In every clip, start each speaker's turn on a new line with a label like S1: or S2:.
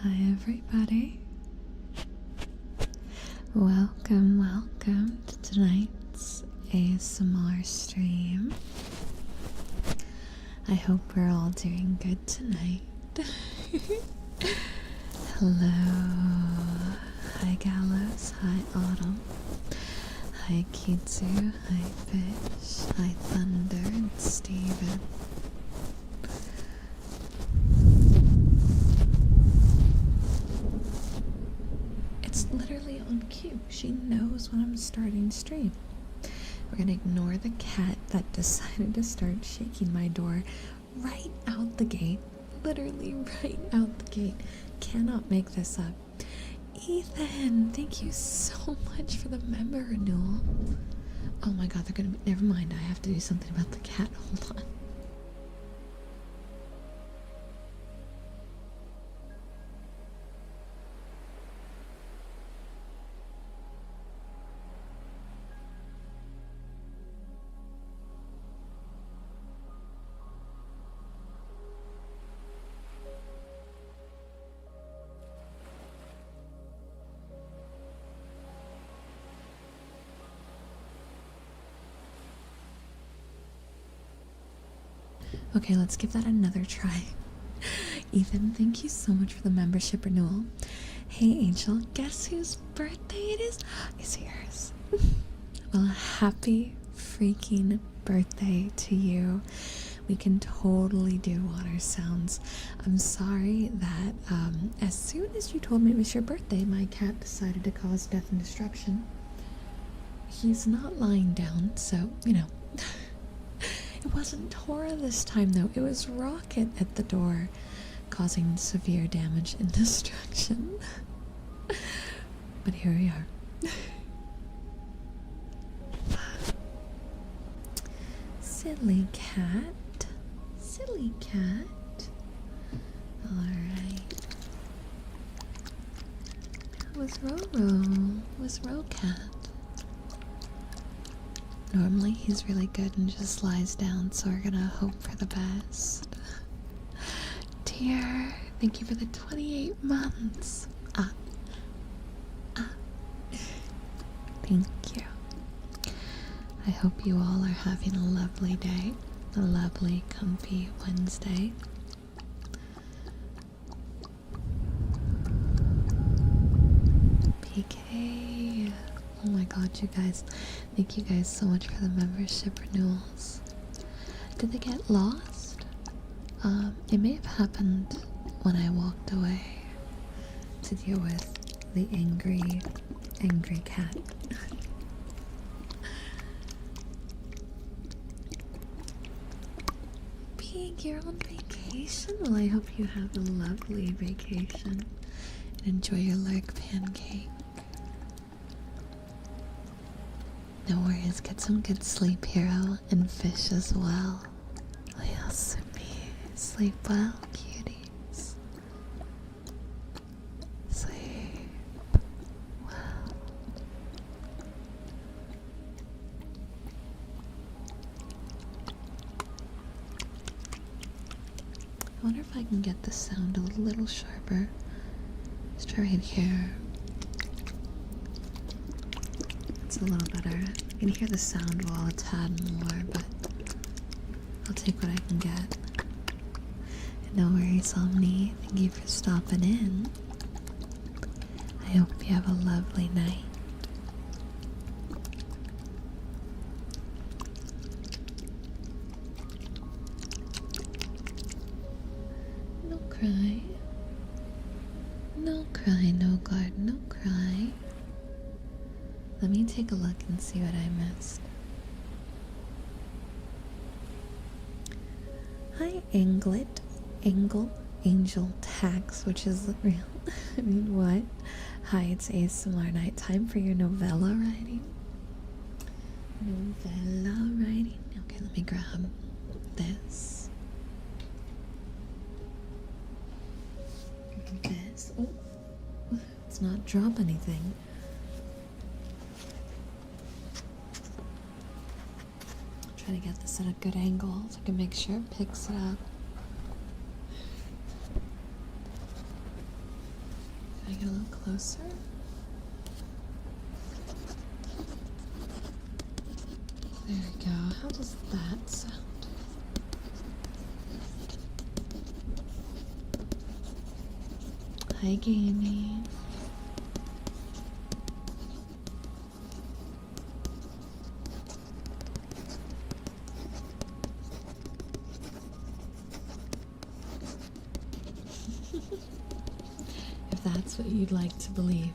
S1: Hi everybody. Welcome to tonight's ASMR stream. I hope we're all doing good tonight. Hello. Hi Gallows. Hi Autumn. Hi Kitsu. Hi Fish. Hi Thunder and Steven. It's literally on cue. She knows when I'm starting stream. We're gonna ignore the cat that decided to start shaking my door right out the gate. Literally right out the gate. Cannot make this up. Ethan, thank you so much for the member renewal. Oh my god, they're gonna be, never mind, I have to do something about the cat. Hold on. Okay, let's give that another try. Ethan, thank you so much for the membership renewal. Hey Angel, guess whose birthday it is? It's yours. Well, happy freaking birthday to you. We can totally do water sounds. I'm sorry that as soon as you told me it was your birthday, my cat decided to cause death and destruction. He's not lying down, so, you know. It wasn't Tora this time, though. It was Rocket at the door, causing severe damage and destruction. But here we are. Silly cat. Silly cat. Alright. That was Roro. Was Rocat. Normally he's really good and just lies down, so we're gonna hope for the best. Dear, thank you for the 28 months. Thank you. I hope you all are having a lovely day, a lovely, comfy Wednesday. PK. Oh my god, you guys. Thank you guys so much for the membership renewals. Did they get lost? It may have happened when I walked away to deal with the angry cat. Pig, you're on vacation? Well, I hope you have a lovely vacation and enjoy your lurk pancake. No worries, get some good sleep, Hero, and Fish as well. Yes, sleep well, cuties. Sleep well. I wonder if I can get the sound a little sharper. Let's try it here. It's a little better. You can hear the sound wall a tad more, but I'll take what I can get. And no worries, Omni. Thank you for stopping in. I hope you have a lovely night. No cry. No cry, no guard, no cry. Let me take a look and see what I missed. Hi, Angel Tax, which is real. I mean, what? Hi, it's ASMR night. Time for your novella writing. Novella writing. Okay, let me grab this. This. Oh, let's not drop anything. Try to get this at a good angle so I can make sure it picks it up. Can I get a little closer? There we go. How does that sound? Hi, Gamey. If that's what you'd like to believe.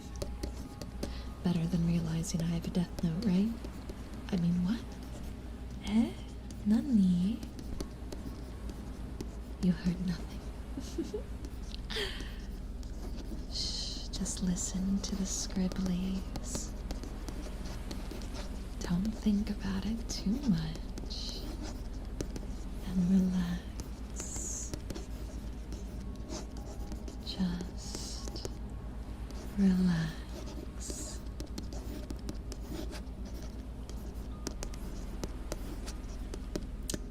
S1: Better than realizing I have a death note, right? I mean, what? Eh? Nani? You heard nothing. Shh, just listen to the scribblies. Don't think about it too much. And relax. Just relax.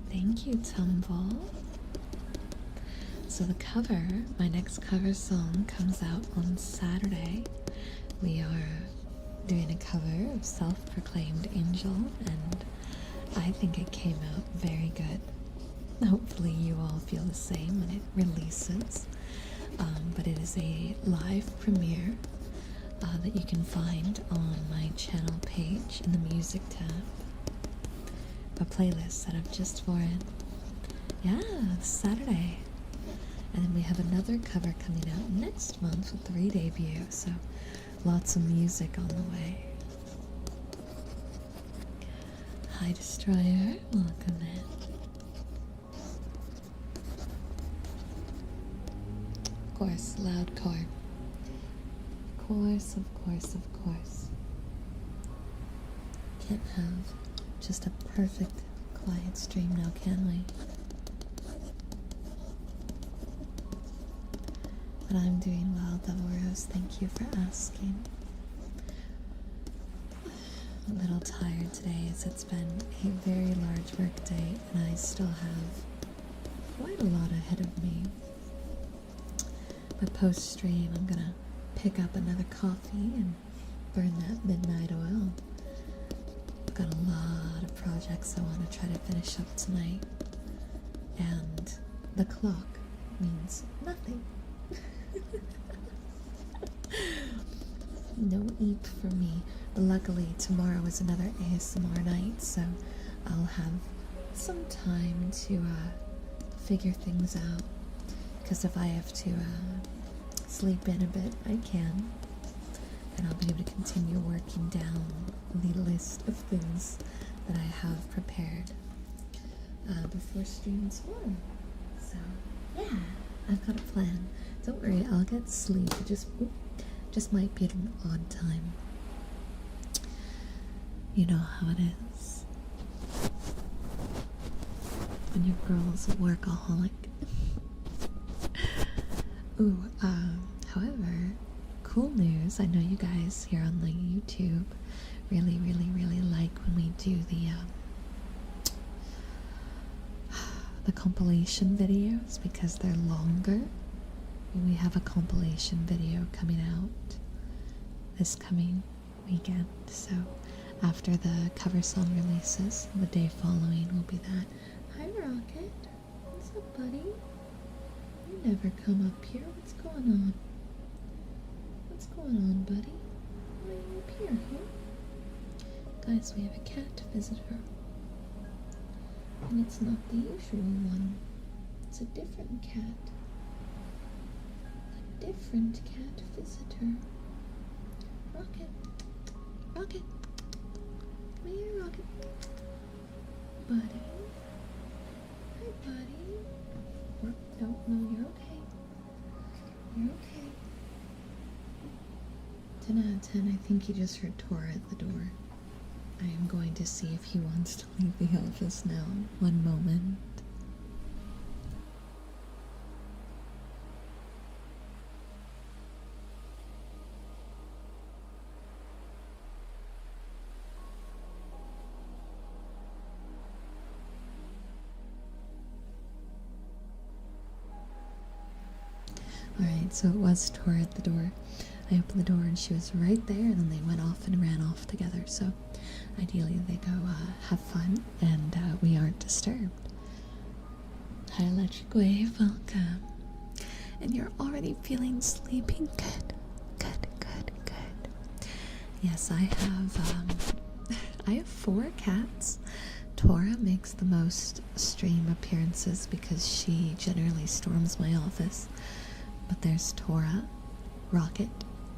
S1: Thank you, Tumble. So the cover, my next cover song comes out on Saturday. We are doing a cover of Self-Proclaimed Angel, and I think it came out very good. Hopefully you all feel the same when it releases. But it is a live premiere that you can find on my channel page in the music tab. A playlist set up just for it. Yeah, Saturday. And then we have another cover coming out next month with the re-debut, so lots of music on the way. Hi, Destroyer. Welcome in. Of course, loud car. Of course, of course, of course. Can't have just a perfect quiet stream now, can we? But I'm doing well, Double Rose. Thank you for asking. A little tired today as it's been a very large work day and I still have quite a lot ahead of me. But post stream I'm gonna pick up another coffee and burn that midnight oil. I've got a lot of projects I want to try to finish up tonight. And the clock means nothing. No eep for me, but luckily tomorrow is another ASMR night, so I'll have some time to figure things out, because if I have to sleep in a bit, I can, and I'll be able to continue working down the list of things that I have prepared before stream tomorrow. So yeah, I've got a plan. Don't worry, I'll get sleep. It just might be at an odd time. You know how it is when your girl's a workaholic. Ooh, however, cool news. I know you guys here on the YouTube really like when we do the compilation videos because they're longer. We have a compilation video coming out this coming weekend, so after the cover song releases, the day following will be that. Hi Rocket, what's up buddy? You never come up here, what's going on? What's going on buddy? Why are you up here, huh? Guys, we have a cat visitor. And it's not the usual one. It's a different cat. A different cat visitor. Rocket. Rocket. Come here, Rocket. Buddy. Hi, buddy. No, you're okay. You're okay. 10 out of 10, I think he just heard Tora at the door. I am going to see if he wants to leave the office now. One moment. Alright, so it was Tora at the door. I opened the door and she was right there, and then they went off and ran off together. So ideally they go have fun and we aren't disturbed. Hi Electric Wave, welcome. And you're already feeling sleepy? Good, good, good, good. Yes, I have 4 cats. Tora makes the most stream appearances because she generally storms my office. But there's Tora, Rocket,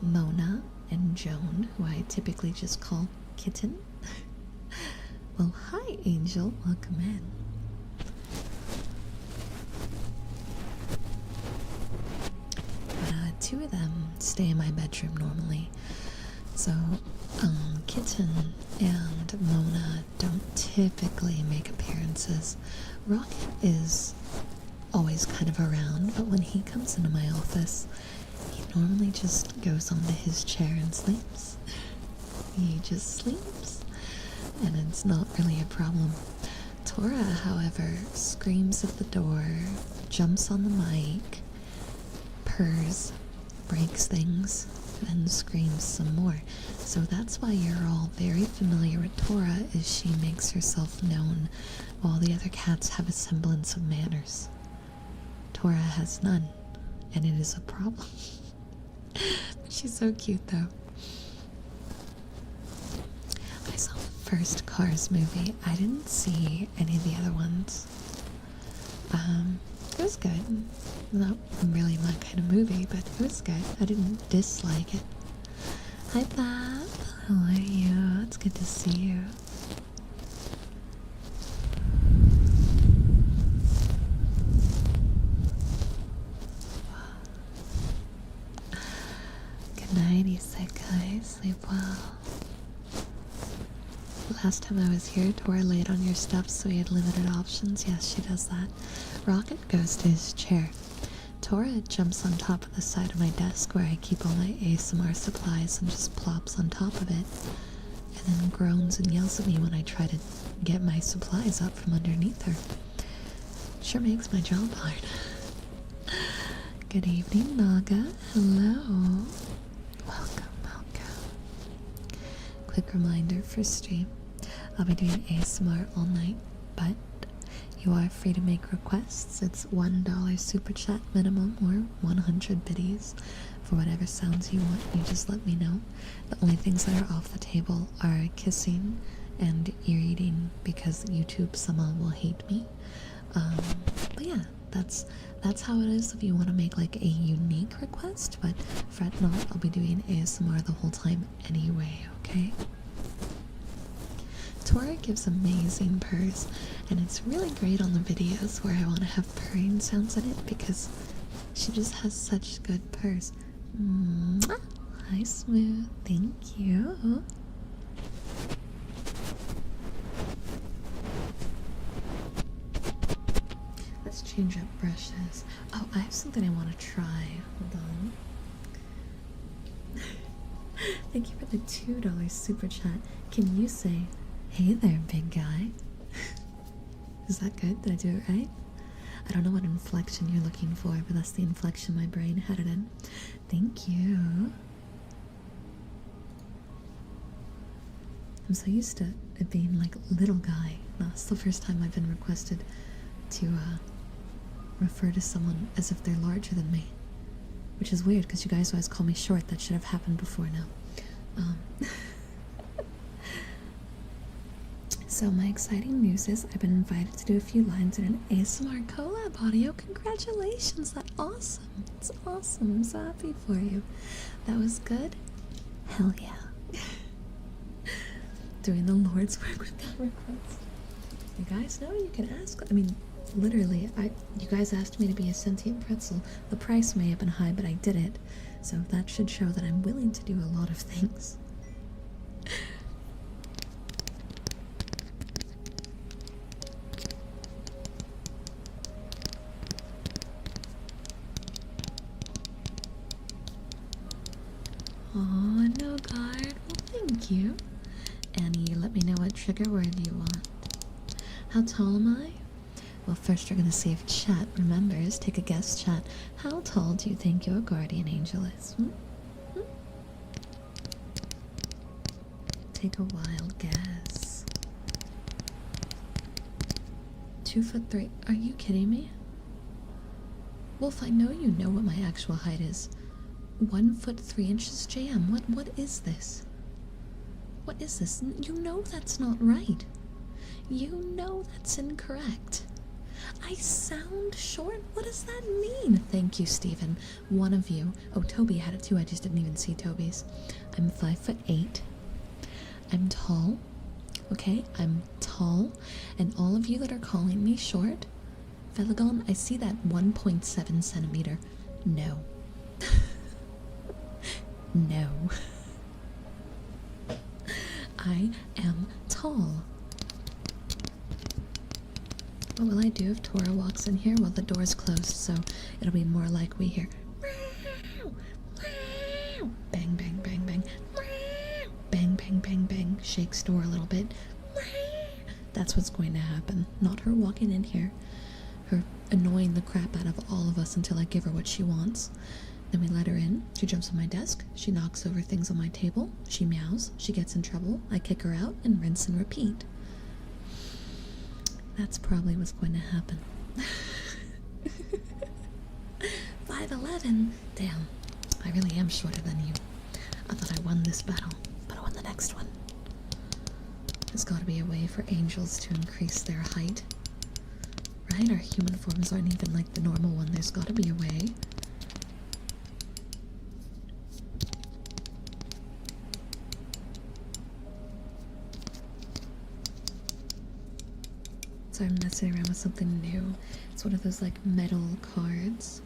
S1: Mona, and Joan, who I typically just call Kitten. Well, hi Angel, welcome in. 2 of them stay in my bedroom normally. So, Kitten and Mona don't typically make appearances. Rocket is always kind of around, but when he comes into my office, he normally just goes onto his chair and sleeps. He just sleeps, and it's not really a problem. Tora, however, screams at the door, jumps on the mic, purrs, breaks things, then screams some more. So that's why you're all very familiar with Tora, is she makes herself known while the other cats have a semblance of manners. Tora has none, and it is a problem. She's so cute though. I saw the first Cars movie. I didn't see any of the other ones. It was good. Not really my kind of movie, but it was good. I didn't dislike it. Hi Bob, how are you? It's good to see you. Good night, Isekai. Sleep well. Last time I was here, Tora laid on your steps so he had limited options. Yes, she does that. Rocket goes to his chair. Tora jumps on top of the side of my desk where I keep all my ASMR supplies and just plops on top of it, and then groans and yells at me when I try to get my supplies up from underneath her. Sure makes my job hard. Good evening, Naga. Hello. Welcome, welcome. Quick reminder for stream. I'll be doing ASMR all night, but you are free to make requests. It's $1 super chat minimum or 100 biddies for whatever sounds you want. You just let me know. The only things that are off the table are kissing and ear eating because YouTube somehow will hate me. But yeah, that's how it is if you want to make like a unique request. But fret not, I'll be doing ASMR the whole time anyway, okay? Tora gives amazing purrs, and it's really great on the videos where I want to have purring sounds in it because she just has such good purrs. Mwah! Hi, Smooth. Thank you. Let's change up brushes. Oh, I have something I want to try. Hold on. Thank you for the $2 super chat. Can you say, "Hey there, big guy"? Is that good? Did I do it right? I don't know what inflection you're looking for, but that's the inflection my brain had it in. Thank you. I'm so used to it being like little guy. That's the first time I've been requested to refer to someone as if they're larger than me, which is weird because you guys always call me short. That should have happened before now. So my exciting news is I've been invited to do a few lines in an ASMR collab audio. Congratulations, that's awesome. It's awesome. I'm so happy for you. That was good? Hell yeah. Doing the Lord's work with that request. You guys know you can ask. I mean, literally, you guys asked me to be a sentient pretzel. The price may have been high, but I did it. So that should show that I'm willing to do a lot of things. Oh, no guard. Well, thank you. Annie, let me know what trigger word you want. How tall am I? Well, first you're gonna save chat. Remember, take a guess, chat. How tall do you think your guardian angel is? Take a wild guess. 2'3". Are you kidding me? Wolf, I know you know what my actual height is. 1'3". JM, what is this? What is this? You know that's not right. You know that's incorrect. I sound short? What does that mean? Thank you, Stephen. One of you. Oh, Toby had it too. I just didn't even see Toby's. I'm 5'8". I'm tall. Okay, I'm tall. And all of you that are calling me short, Felagon, I see that 1.7 centimeter. No. No. I am tall. What will I do if Tora walks in here? Well, the door's closed, so it'll be more like we hear bang, bang, bang, bang, bang, bang, bang, bang, shakes door a little bit. That's what's going to happen. Not her walking in here, her annoying the crap out of all of us until I give her what she wants. Then we let her in. She jumps on my desk. She knocks over things on my table. She meows. She gets in trouble. I kick her out and rinse and repeat. That's probably what's going to happen. 5'11". Damn, I really am shorter than you. I thought I won this battle, but I won the next one. There's got to be a way for angels to increase their height. Right? Our human forms aren't even like the normal one. There's got to be a way. So I'm messing around with something new. It's one of those like metal cards.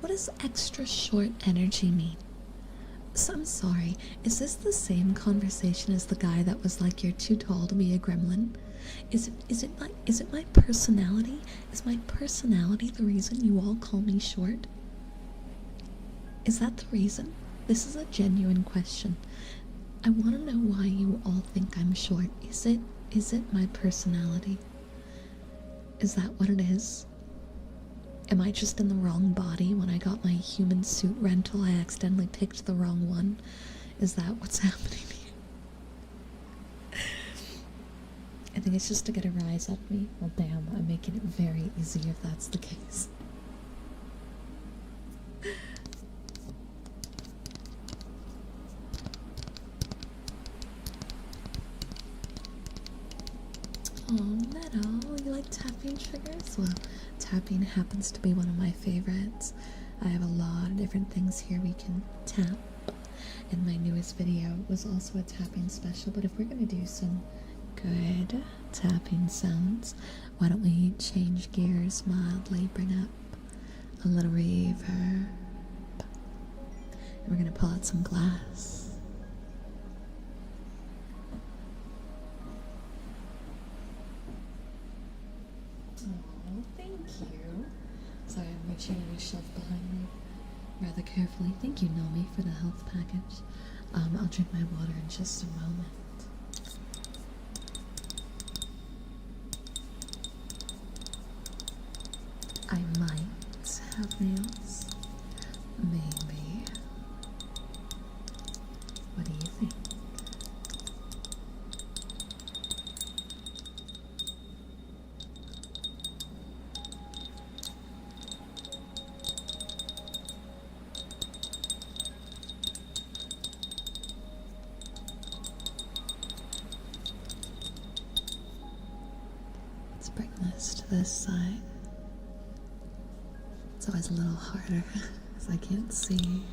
S1: What does extra short energy mean? So I'm sorry, is this the same conversation as the guy that was like, you're too tall to be a gremlin? Is it my personality? Is my personality the reason you all call me short? Is that the reason? This is a genuine question. I want to know why you all think I'm short. Is it my personality? Is that what it is? Am I just in the wrong body? When I got my human suit rental, I accidentally picked the wrong one. Is that what's happening here? I think it's just to get a rise out of me. Well, damn, I'm making it very easy if that's the case. Oh, Meadow, you like tapping triggers? Well, tapping happens to be one of my favorites. I have a lot of different things here we can tap. And my newest video was also a tapping special, but if we're going to do some good tapping sounds, why don't we change gears mildly, bring up a little reverb. And we're going to pull out some glass. Sorry, I'm reaching on your shelf behind me rather carefully. Thank you, Nomi, for the health package. I'll drink my water in just a moment. I might have nails. Maybe. What do you think? Bring this to this side. It's always a little harder because I can't see.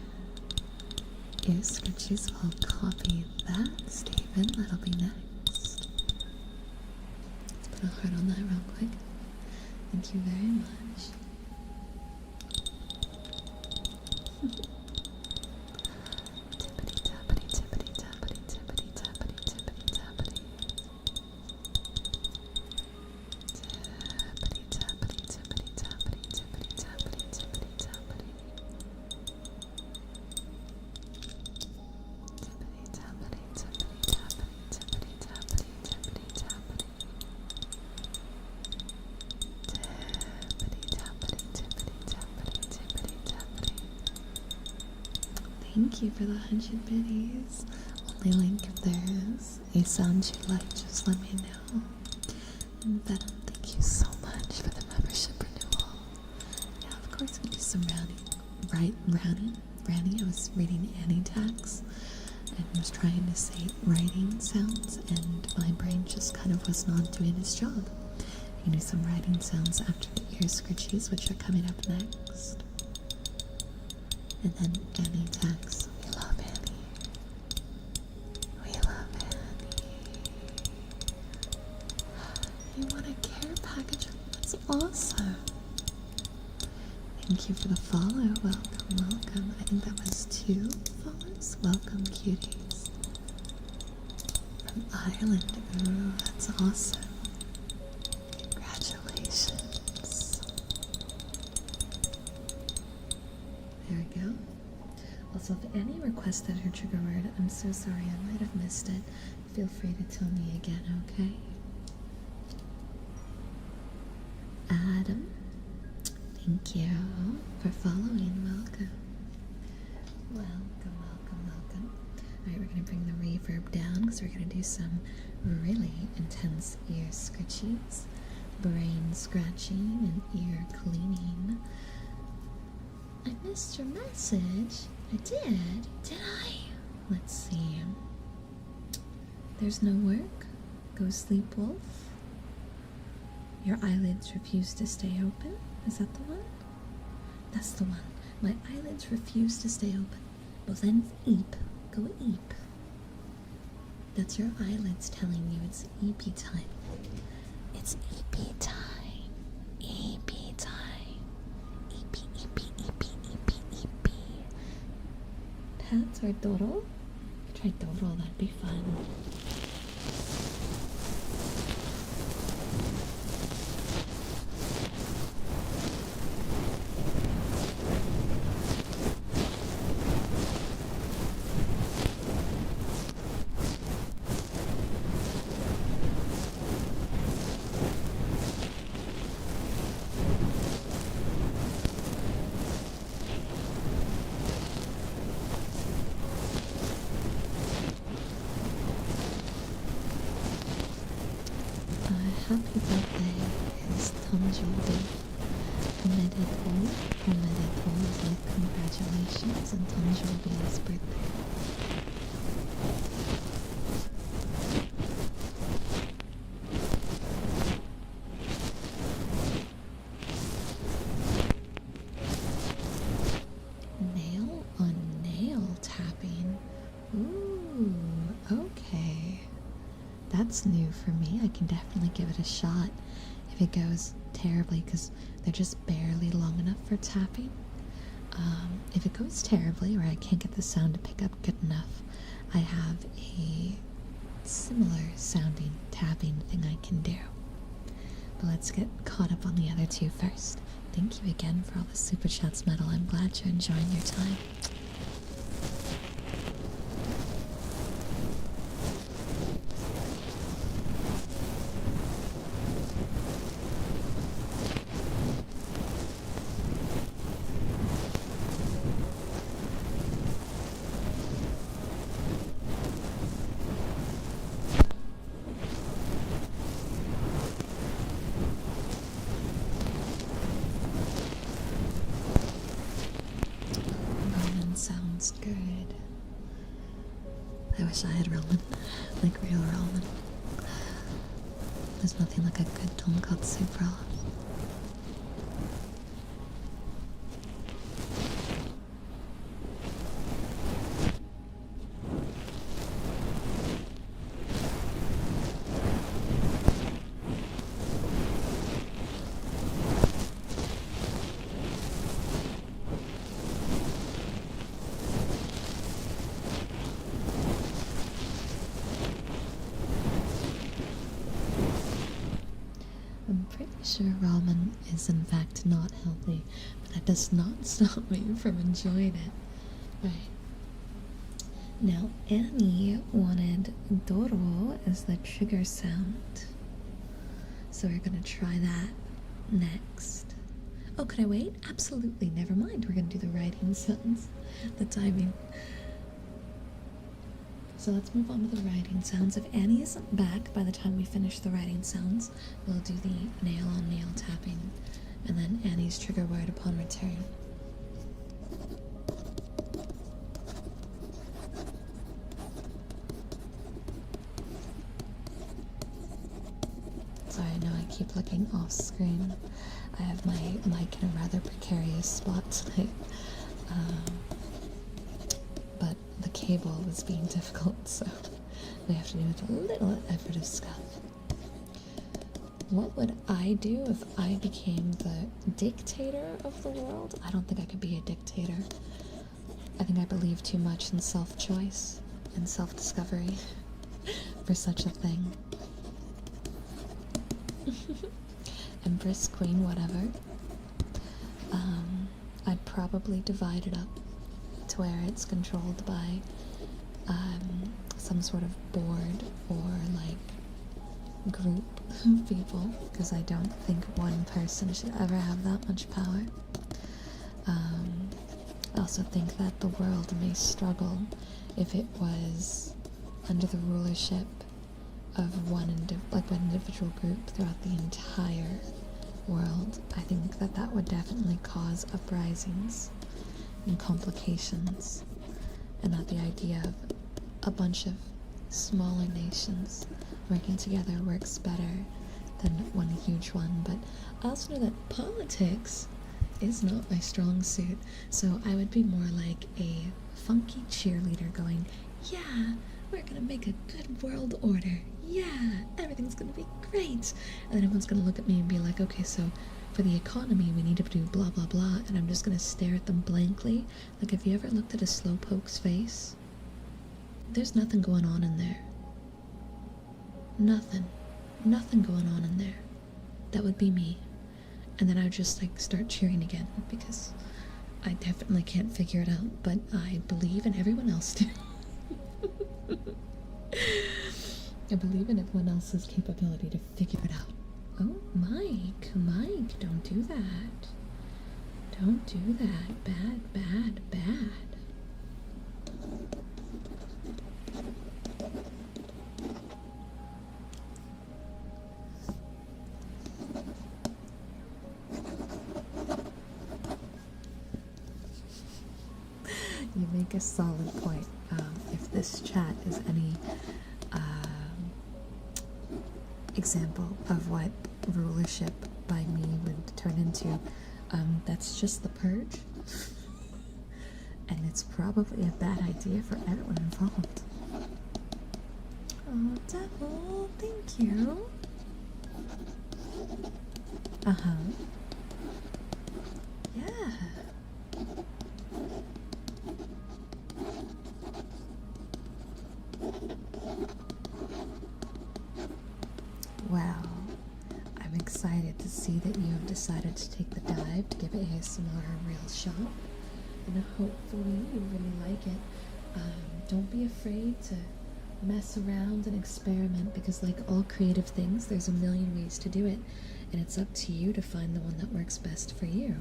S1: Ear sketches, I'll copy that, Stephen. That'll be next. Let's put a heart on that real quick. Thank you very much. Tippity tappity tippity tappity tippity tappity tippity tappity. thank you for the 100 biddies. Only link if there is a sound you like, just let me know. And Venom, thank you so much for the membership renewal. Yeah, of course we do some rounding. I was reading antics and was trying to say writing sounds, and my brain just kind of was not doing its job. I can do some writing sounds after the ear scritchies, which are coming up next. And then antics. We love Annie. We love Annie. You want a care package? That's awesome. Thank you for the follow. Welcome, welcome. I think that was 2 follows. Welcome, cuties. From Ireland. Ooh, that's awesome. Congratulations. There we go. Also, if Annie requested her trigger word, I'm so sorry, I might have missed it. Feel free to tell me again, okay? Adam, thank you for following. Welcome. Welcome, welcome, welcome. Alright, we're going to bring the reverb down because we're going to do some really intense ear scritchies, brain scratching, and ear cleaning. I missed your message. I did? Did I? Let's see. There's no work. Go sleep, wolf. Your eyelids refuse to stay open. Is that the one? That's the one. My eyelids refuse to stay open. Well then, eep. Go eep. That's your eyelids telling you it's eepy time. It's eepy time. Eepy time. Eepy, eepy, eepy, eepy, eepy. Pets or doodle? Try doodle, that'd be fun. Happy birthday is Tanjoubi. Omedetou is like congratulations, and Tanjoubi is birthday. Nail on nail tapping. Ooh, okay. That's new for me. I can definitely give it a shot if it goes terribly, because they're just barely long enough for tapping. If it goes terribly, or I can't get the sound to pick up good enough, I have a similar sounding tapping thing I can do. But let's get caught up on the other 2 first. Thank you again for all the super chats, Metal. I'm glad you're enjoying your time. Sounds good. I wish I had ramen, like real ramen. There's nothing like a good tonkatsu broth. I'm pretty sure ramen is in fact not healthy, but that does not stop me from enjoying it. Right. Now, Annie wanted Doro as the trigger sound, so we're gonna try that next. Oh, could I wait? Absolutely. Never mind. We're gonna do the writing sounds. The timing. So let's move on to the writing sounds. If Annie isn't back by the time we finish the writing sounds, we'll do the nail on nail tapping, and then Annie's trigger word upon return. Sorry, I know I keep looking off screen. I have my mic in a rather precarious spot tonight. But the cable was being difficult, so we have to do with a little effort of scuff. What would I do if I became the dictator of the world? I don't think I could be a dictator. I think I believe too much in self-choice and self-discovery for such a thing. Empress, queen, whatever. I'd probably divide it up to where it's controlled by some sort of board or like group of people, because I don't think one person should ever have that much power. I also think that the world may struggle if it was under the rulership of one individual group throughout the entire world. I think that that would definitely cause uprisings and complications, and that the idea of a bunch of smaller nations working together works better than one huge one. But I also know that politics is not my strong suit, so I would be more like a funky cheerleader going, yeah, we're gonna make a good world order, yeah, everything's gonna be great, and then everyone's gonna look at me and be like, okay, so for the economy we need to do blah blah blah, and I'm just gonna stare at them blankly. Like, have you ever looked at a slowpoke's face? There's nothing going on in there. Nothing going on in there. That would be me. And then I would just like start cheering again, because I definitely can't figure it out, but I believe in everyone else too. I believe in everyone else's capability to figure it out. Oh, Mike, don't do that. Don't do that. Bad, bad, bad. You make a solid point. If this chat is any example of what rulership by me would turn into, that's just the purge. And it's probably a bad idea for everyone involved. Oh, Devil, thank you. Uh-huh. Yeah. Well, I'm excited to see that you have decided to take the dive to give ASMR a real shot, and hopefully you really like it. Don't be afraid to mess around and experiment, because like all creative things, there's a million ways to do it, and it's up to you to find the one that works best for you.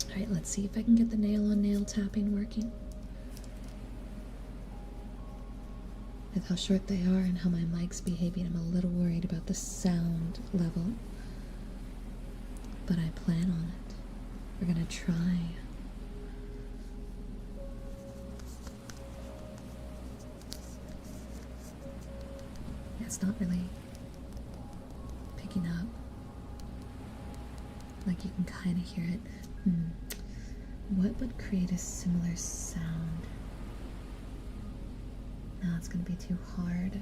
S1: Alright, let's see if I can get the nail on nail tapping working. With how short they are and how my mic's behaving, I'm a little worried about the sound level. But I plan on it. We're gonna try. It's not really picking up. Like, you can kind of hear it. What would create a similar sound? No, it's gonna be too hard.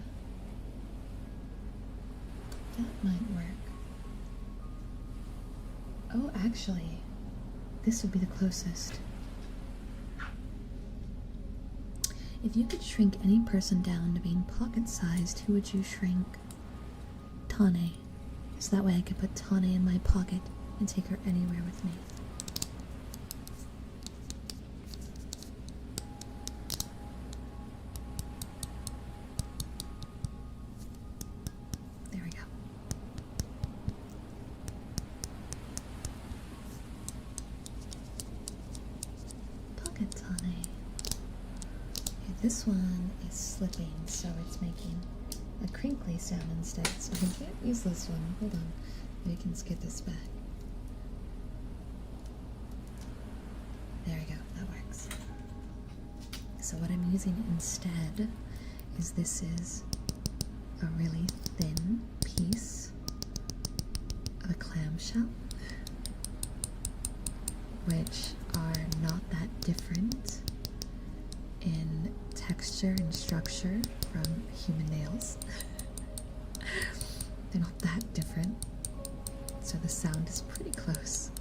S1: That might work. Oh, actually, this would be the closest. If you could shrink any person down to being pocket-sized, who would you shrink? Tane. So that way I could put Tane in my pocket and take her anywhere with me. There we go. This one is slipping, so it's making a crinkly sound instead. So I can't use this one. Hold on. We can skip this back. There we go. That works. So what I'm using instead is this is a really thin piece of a clamshell, which are not that different in texture and structure from human nails. They're not that different, so the sound is pretty close.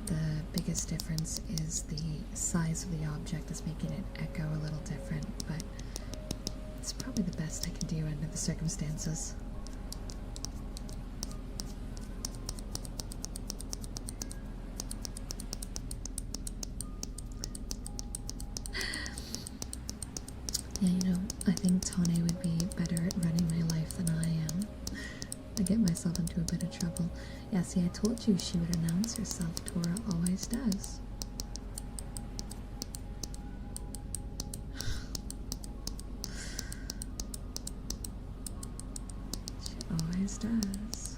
S1: The biggest difference is the size of the object is making it echo a little different, but it's probably the best I can do under the circumstances. Yeah, you know, I think Tane would be better at running my life than I am. I get myself into a bit of trouble. Yeah, see, I told you she would announce herself. Tora always does. She always does.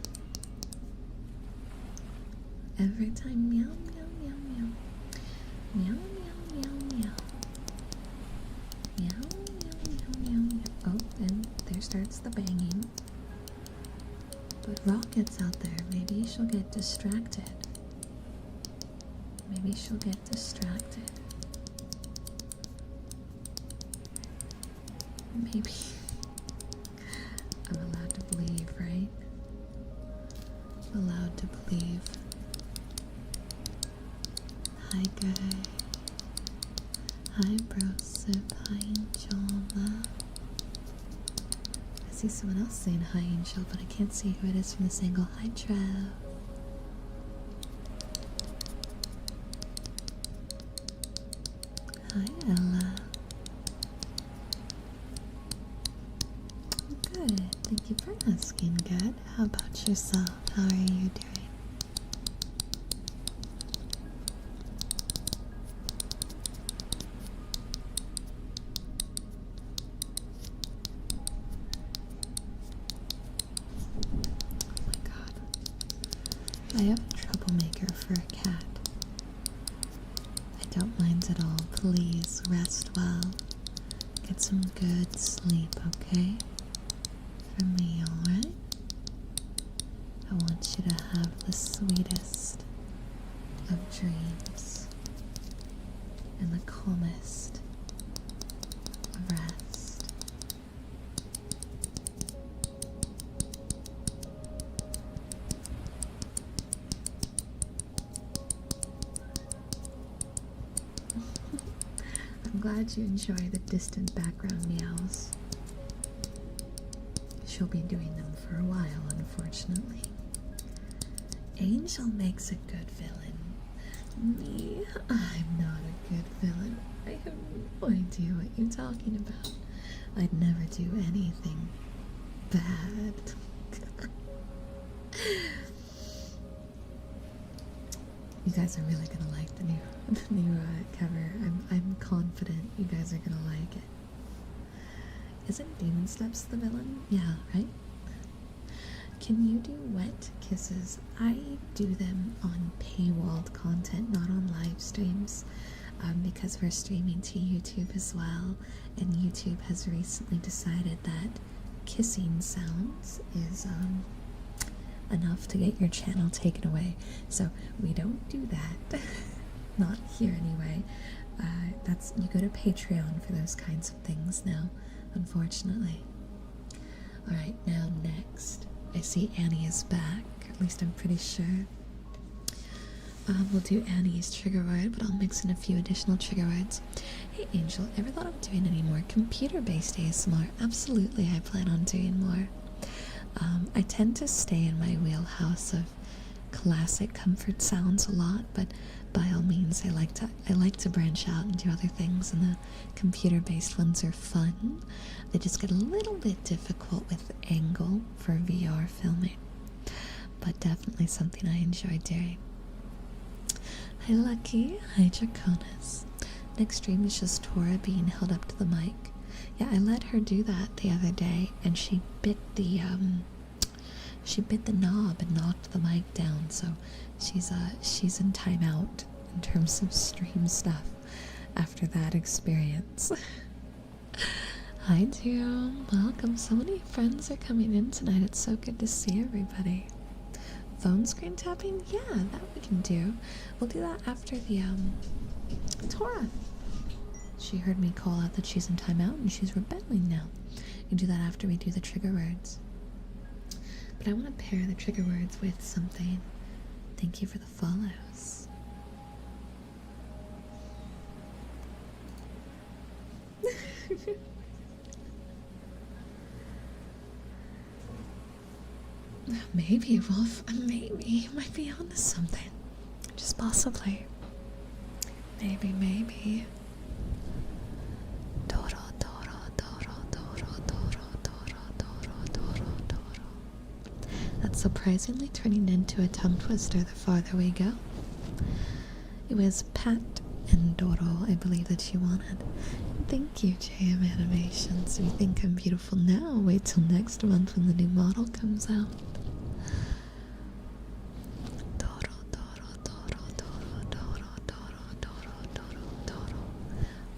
S1: Every time, meow, meow, meow, meow. Meow, meow, meow, meow. Meow, meow, meow, meow, meow. Oh, and there starts the banging. But Rocket's out there. Maybe she'll get distracted. Maybe she'll get distracted. Maybe. I'm allowed to believe, right? I'm allowed to believe. Hi, Good. Hi, Brosip. Hi, Angela. I see someone else saying hi, Angel, but I can't see who it is from this angle. Hi, Trev. Hi, Ella. Good. Thank you for asking. Good. How about yourself? How are you doing? I have a troublemaker for a cat. I don't mind at all. Please rest well. Get some good sleep, okay? For me, alright? I want you to have the sweetest of dreams and the calmest of rest. I'm glad you enjoy the distant background meows. She'll be doing them for a while, unfortunately. Angel makes a good villain. Me, I'm not a good villain. I have no idea what you're talking about. I'd never do anything bad. You guys are really gonna like the new cover. I'm confident you guys are gonna like it. Isn't Demon Steps the villain? Yeah, right? Can you do wet kisses? I do them on paywalled content, not on live streams, because we're streaming to YouTube as well, and YouTube has recently decided that kissing sounds is enough to get your channel taken away. So we don't do that. Not here anyway. You go to Patreon for those kinds of things now, unfortunately. Alright, now next. I see Annie is back. At least I'm pretty sure. We'll do Annie's trigger word, but I'll mix in a few additional trigger words. Hey Angel, ever thought of doing any more computer-based ASMR? Absolutely, I plan on doing more. I tend to stay in my wheelhouse of classic comfort sounds a lot, but by all means I like to branch out and do other things, and the computer-based ones are fun. They just get a little bit difficult with angle for VR filming, but definitely something I enjoy doing. Hi Lucky, hi Draconis. Next stream is just Tora being held up to the mic. Yeah, I let her do that the other day, and she bit the knob and knocked the mic down. So she's in timeout in terms of stream stuff after that experience. Hi, dear. Welcome. So many friends are coming in tonight. It's so good to see everybody. Phone screen tapping? Yeah, that we can do. We'll do that after the Tora. She heard me call out that she's in timeout and she's rebelling now. You do that after we do the trigger words. But I want to pair the trigger words with something. Thank you for the follows. Maybe, Wolf. Maybe. You might be onto something. Just possibly. Maybe. That's surprisingly turning into a tongue twister the farther we go. It was Pat and Doro, I believe, that you wanted. Thank you, JM Animations. You think I'm beautiful now? Wait till next month when the new model comes out.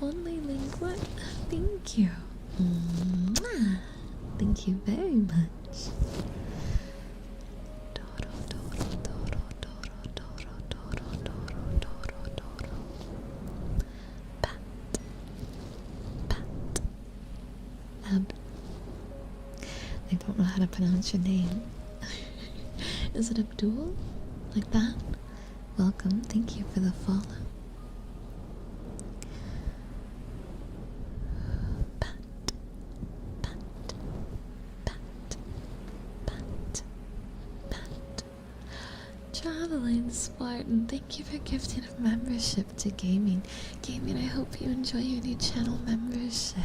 S1: Only link what? Thank you. Thank you very much. I don't know how to pronounce your name. Is it Abdul? Like that? Welcome. Thank you for the follow. Traveling Spartan, thank you for gifting a membership to Gaming. Gaming, I hope you enjoy your new channel membership.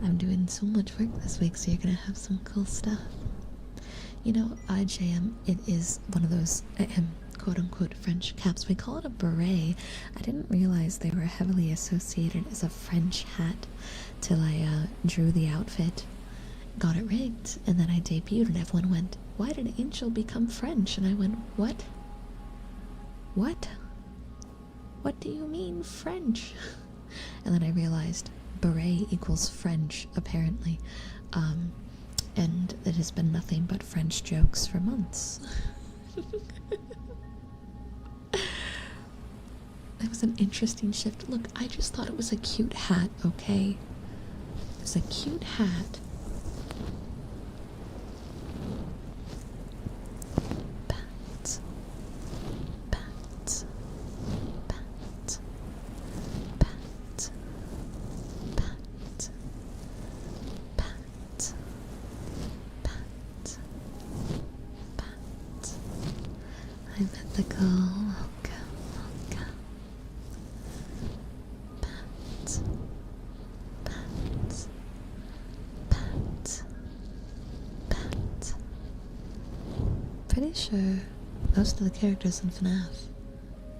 S1: I'm doing so much work this week, so you're gonna have some cool stuff. You know, IJM, it is one of those quote-unquote French caps. We call it a beret. I didn't realize they were heavily associated as a French hat till I drew the outfit, got it rigged, and then I debuted, and everyone went, "Why did Angel become French?" And I went, "What? What? What do you mean French?" And then I realized beret equals French, apparently. And it has been nothing but French jokes for months. It was an interesting shift. Look, I just thought it was a cute hat, okay? It was a cute hat. Pat. Pat. Pat. Pat. Pat. Pat. Pat. Pat. I met the girl. Welcome. Pat. Pat. Pat. Pat. Pretty sure most of the characters in FNAF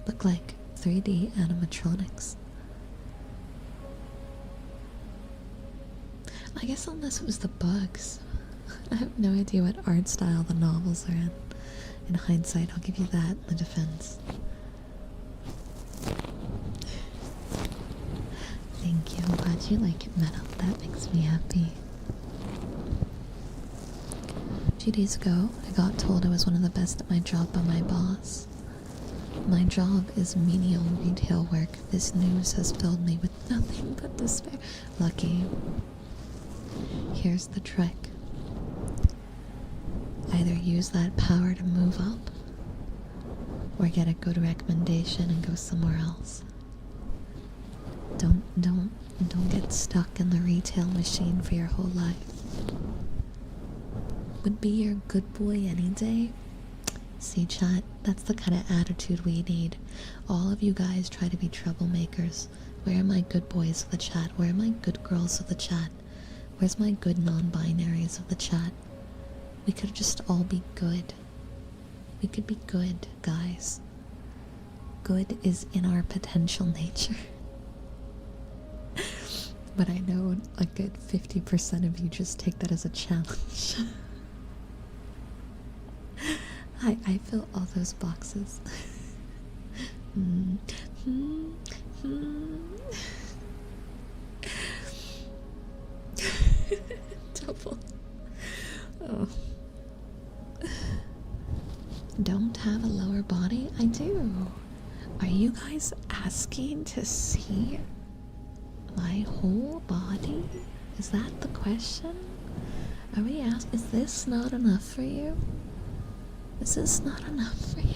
S1: look like 3D animatronics. I guess unless it was the bugs. I have no idea what art style the novels are in. In hindsight, I'll give you that in the defense. Thank you. I'm glad you like it, Metal. That makes me happy. A few days ago, I got told I was one of the best at my job by my boss. My job is menial retail work. This news has filled me with nothing but despair. Lucky. Here's the trick. Either use that power to move up, or get a good recommendation and go somewhere else. Don't get stuck in the retail machine for your whole life. Would be your good boy any day. See, chat, that's the kind of attitude we need. All of you guys try to be troublemakers. Where are my good boys of the chat? Where are my good girls of the chat? Where's my good non-binaries of the chat? We could just all be good. We could be good, guys. good is in our potential nature. But I know a good 50% of you just take that as a challenge. I fill all those boxes. Double. Oh. Don't have a lower body? I do. Are you guys asking to see my whole body? Is that the question? Are we asked? Is this not enough for you? Is this not enough for you?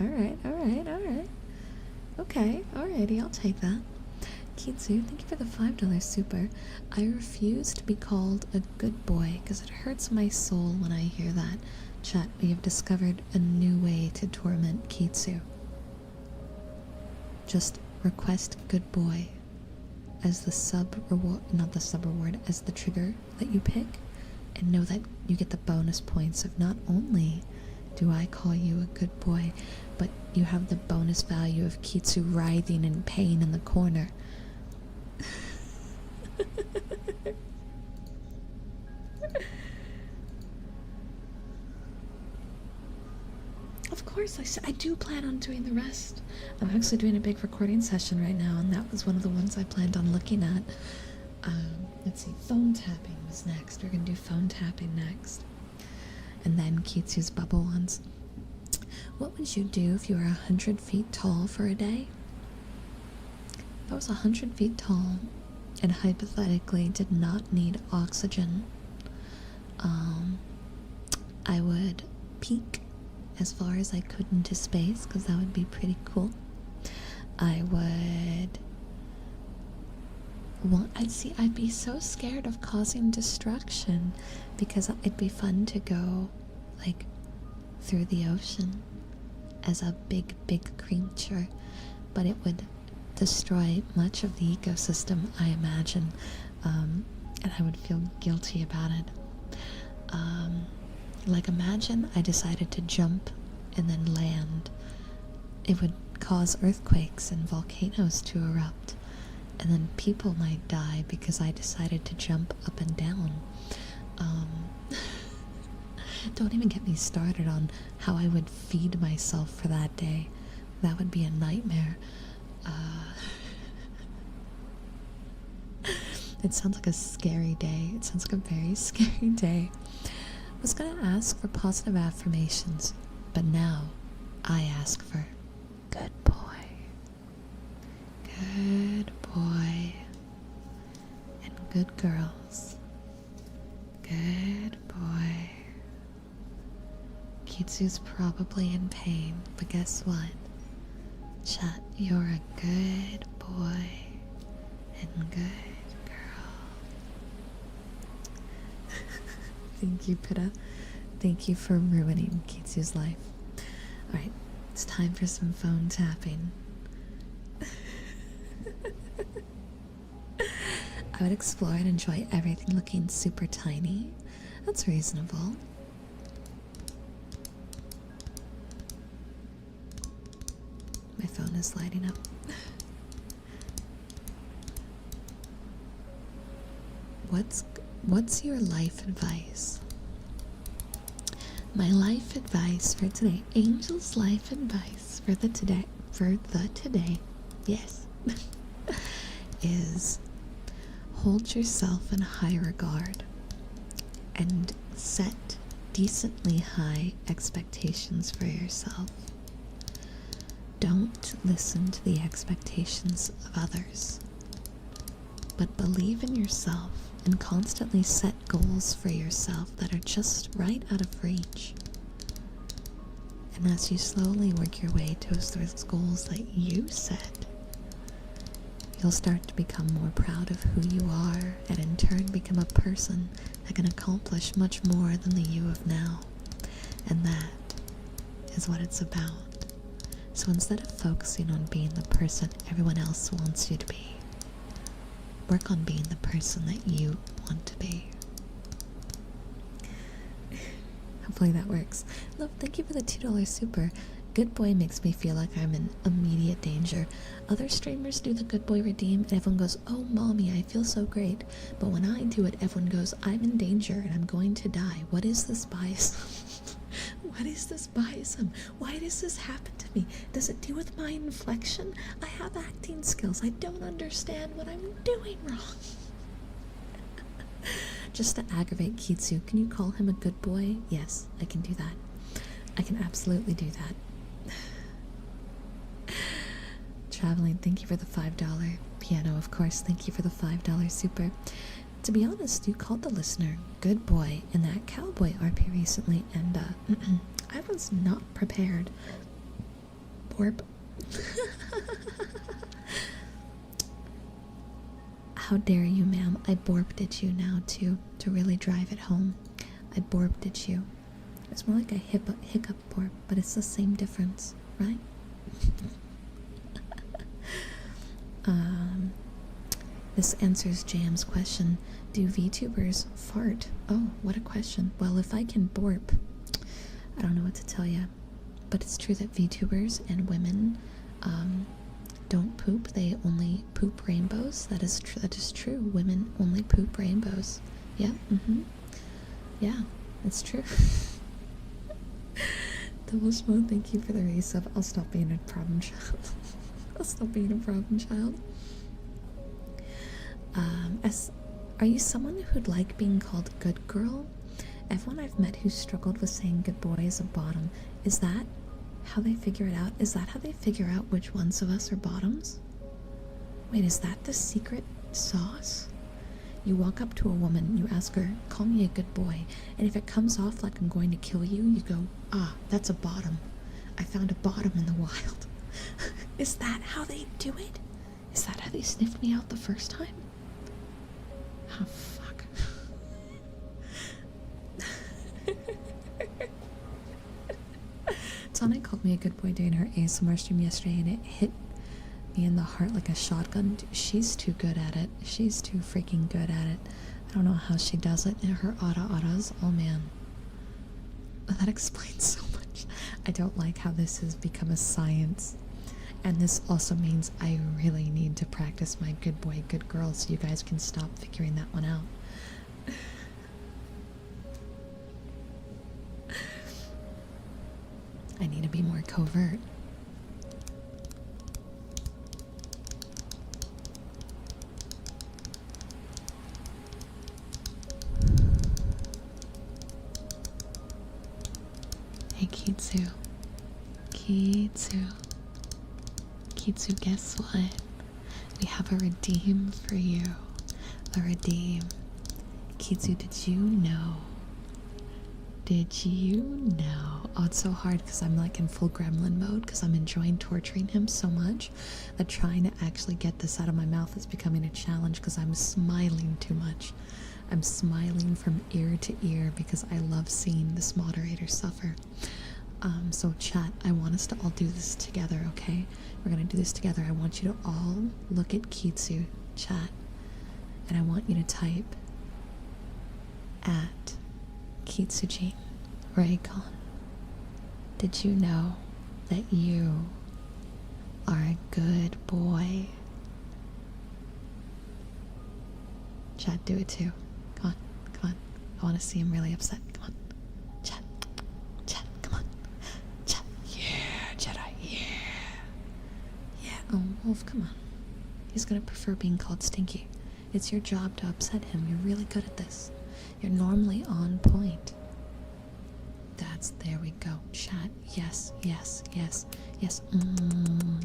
S1: Alright. Okay, alrighty, I'll take that. Kitsu, thank you for the $5 super. I refuse to be called a good boy because it hurts my soul when I hear that. Chat, we have discovered a new way to torment Kitsu. Just request good boy as the sub reward, not the sub reward, as the trigger that you pick, and know that you get the bonus points of not only do I call you a good boy, but you have the bonus value of Kitsu writhing in pain in the corner. Of course, I do plan on doing the rest. I'm actually doing a big recording session right now, and that was one of the ones I planned on looking at. Let's see, phone tapping was next. We're gonna do phone tapping next. And then Kitsu's bubble ones. What would you do if you were 100 feet tall for a day? If I was 100 feet tall and hypothetically did not need oxygen, I would peek as far as I could into space, because that would be pretty cool. I'd be so scared of causing destruction, because it'd be fun to go like through the ocean as a big creature, but it would destroy much of the ecosystem, I imagine, and I would feel guilty about it. Like, imagine I decided to jump and then land. It would cause earthquakes and volcanoes to erupt, and then people might die because I decided to jump up and down. Don't even get me started on how I would feed myself for that day. That would be a nightmare. It sounds like a scary day. It sounds like a very scary day. I was gonna ask for positive affirmations, but now I ask for good boy. Good boy. And good girls. Good boy. Kitsu's probably in pain, but guess what? Chat, you're a good boy and good girl. Thank you, Pitta. Thank you for ruining Kitsu's life. Alright, it's time for some phone tapping. I would explore and enjoy everything looking super tiny. That's reasonable. My phone is lighting up. What's your life advice? My life advice for today, Angel's life advice for the today, yes, is hold yourself in high regard and set decently high expectations for yourself. Don't listen to the expectations of others, but believe in yourself and constantly set goals for yourself that are just right out of reach. And as you slowly work your way towards those goals that you set, you'll start to become more proud of who you are, and in turn become a person that can accomplish much more than the you of now. And that is what it's about. So instead of focusing on being the person everyone else wants you to be, work on being the person that you want to be. Hopefully that works. Love, thank you for the $2 super. Good boy makes me feel like I'm in immediate danger. Other streamers do the good boy redeem and everyone goes, oh mommy, I feel so great. But when I do it, everyone goes, I'm in danger and I'm going to die. What is this bias? What is this biasm? Why does this happen to me? Does it do with my inflection? I have acting skills. I don't understand what I'm doing wrong. Just to aggravate Kitsu, can you call him a good boy? Yes, I can do that. I can absolutely do that. Traveling, thank you for the $5. Piano, of course, thank you for the $5 super. To be honest, you called the listener good boy in that cowboy RP recently, and I was not prepared. Borp. How dare you, ma'am? I borped at you now, too, to really drive it home. I borped at you. It's more like a hiccup borp, but it's the same difference, right? This answers Jam's question. Do VTubers fart? Oh, what a question. Well, if I can borp, I don't know what to tell you. But it's true that VTubers and women don't poop. They only poop rainbows. That is true. Women only poop rainbows. Yeah, yeah, it's true. Double Schmo, thank you for the race up. I'll stop being a problem child. I'll stop being a problem child. Are you someone who'd like being called good girl? Everyone I've met who struggled with saying good boy is a bottom. Is that how they figure it out? Is that how they figure out which ones of us are bottoms? Wait, is that the secret sauce? You walk up to a woman, you ask her, call me a good boy, and if it comes off like I'm going to kill you, you go, ah, that's a bottom. I found a bottom in the wild. Is that how they do it? Is that how they sniffed me out the first time? Oh, fuck. Tonic called me a good boy during her ASMR stream yesterday, and it hit me in the heart like a shotgun. She's too good at it. She's too freaking good at it. I don't know how she does it. And her auras, oh man. That explains so much. I don't like how this has become a science. And this also means I really need to practice my good boy, good girl so you guys can stop figuring that one out. I need to be more covert. Hey Kitsu. Kitsu, guess what? We have a redeem for you. A redeem. Kitsu, did you know? Did you know? Oh, it's so hard because I'm like in full gremlin mode because I'm enjoying torturing him so much that trying to actually get this out of my mouth is becoming a challenge because I'm smiling too much. I'm smiling from ear to ear because I love seeing this moderator suffer. So chat, I want us to all do this together, okay? We're gonna do this together. I want you to all look at Kitsu, chat, and I want you to type at Kitsujin Raycon. Did you know that you are a good boy? Chat, do it too. Come on, come on. I want to see him really upset. Come on. Chat, chat, come on. Chat, yeah, Jedi, yeah. Yeah, oh, Wolf, come on. He's gonna prefer being called Stinky. It's your job to upset him. You're really good at this. You're normally on point. There we go. Chat, yes, yes, yes, yes.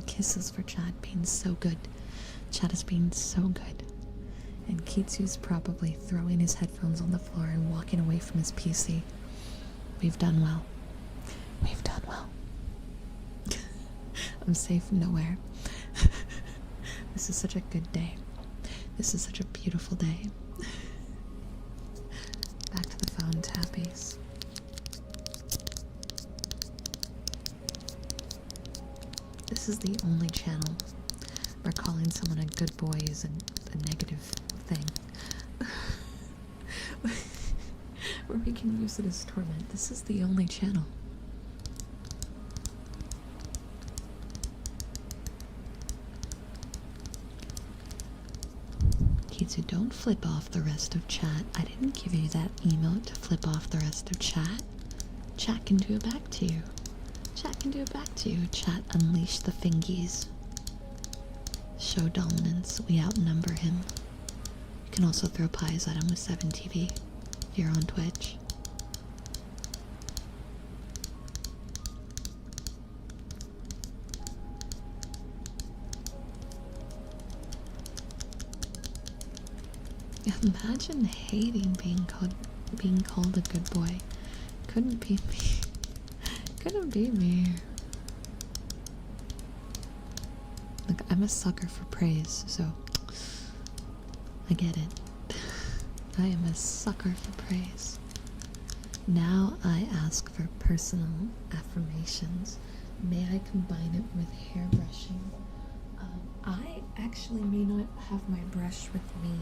S1: Kisses for Chat being so good. Chat is being so good. And Kitsu's probably throwing his headphones on the floor and walking away from his PC. We've done well. We've done well. I'm safe nowhere. This is such a good day. This is such a beautiful day. Back to the phone tappies. This is the only channel where calling someone a good boy is a negative thing. Where we can use it as torment. This is the only channel. Kids who don't flip off the rest of chat. I didn't give you that emote to flip off the rest of chat. Chat can do it back to you. Chat can do it back to you. Chat, unleash the fingies. Show dominance. We outnumber him. You can also throw pies at him with 7TV if you're on Twitch. Imagine hating being called a good boy. Couldn't be me. Couldn't be me. Look, I'm a sucker for praise, so I get it. I am a sucker for praise. Now I ask for personal affirmations. May I combine it with hair brushing? I actually may not have my brush with me.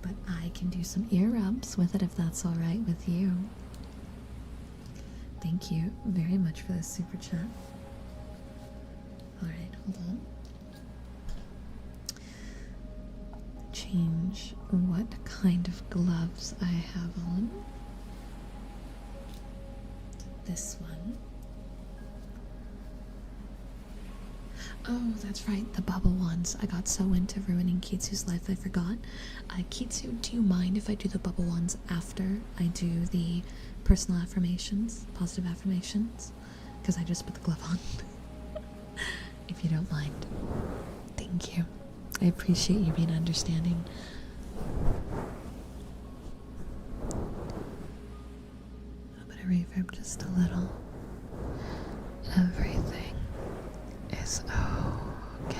S1: But I can do some ear rubs with it if that's alright with you. Thank you very much for this super chat. Alright, hold on. Change what kind of gloves I have on. This one. Oh, that's right, the bubble ones. I got so into ruining Kitsu's life I forgot. Kitsu, do you mind if I do the bubble ones after I do the personal affirmations, positive affirmations? Because I just put the glove on. If you don't mind. Thank you. I appreciate you being understanding. A bit of reverb, just a little. Everything is okay.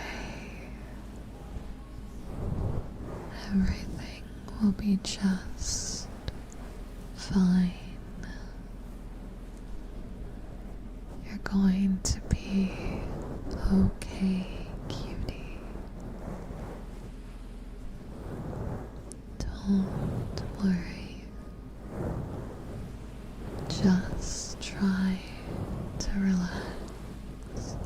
S1: Everything will be just fine. You're going to be okay, cutie. Don't worry. Just try to relax.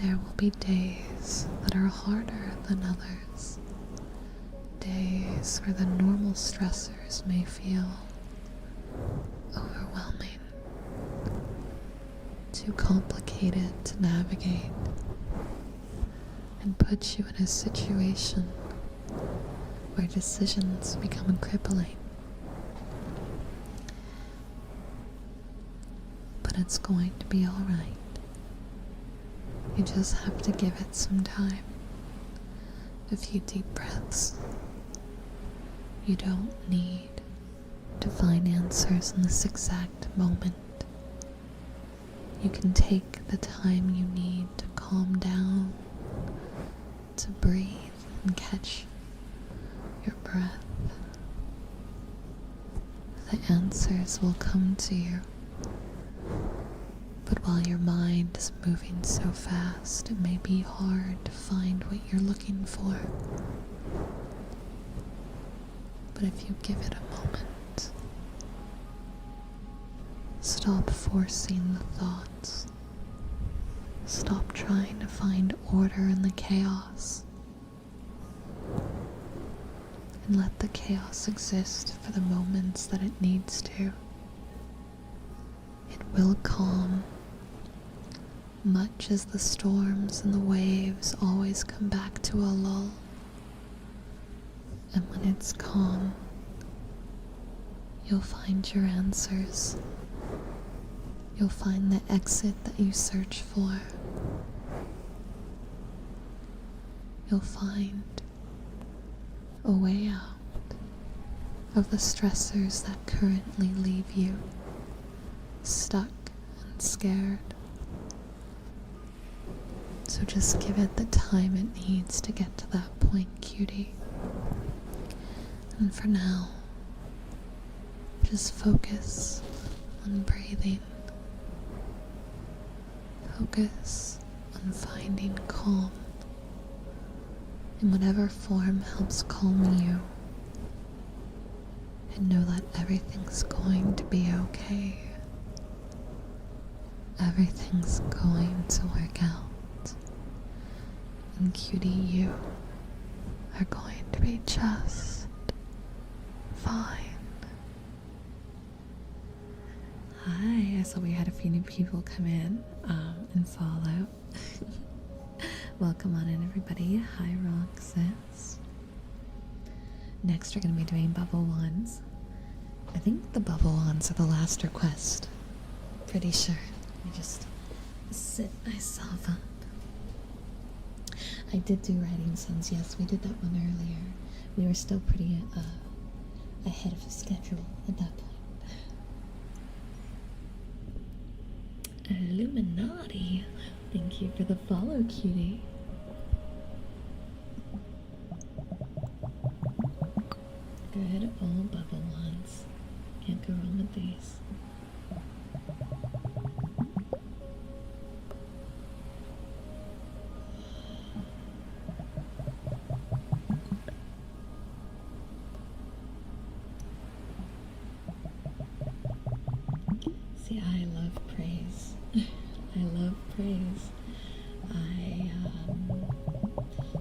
S1: There will be days that are harder than others. Days where the normal stressors may feel overwhelming, too complicated to navigate, and put you in a situation where decisions become crippling. But it's going to be alright. You just have to give it some time. A few deep breaths. You don't need to find answers in this exact moment. You can take the time you need to calm down, to breathe and catch your breath. The answers will come to you. But while your mind is moving so fast, it may be hard to find what you're looking for. But if you give it a moment, stop forcing the thoughts. Stop trying to find order in the chaos. And let the chaos exist for the moments that it needs to. It will calm, much as the storms and the waves always come back to a lull. And when it's calm, you'll find your answers. You'll find the exit that you search for. You'll find a way out of the stressors that currently leave you stuck and scared. So just give it the time it needs to get to that point, cutie. And for now, just focus on breathing. Focus on finding calm in whatever form helps calm you. And know that everything's going to be okay. Everything's going to work out. And cutie, you are going to be just fine. Hi, I saw we had a few new people come in and follow. Welcome on in, everybody. Hi, Roxas. Next, we're going to be doing bubble wands. I think the bubble wands are the last request. Pretty sure. Let me just sit myself up. I did do writing sons. Yes, we did that one earlier. We were still pretty ahead of schedule at that point. Illuminati. Thank you for the follow, cutie. Good old bubble wands. Can't go wrong with these. See, I love praise. I love praise.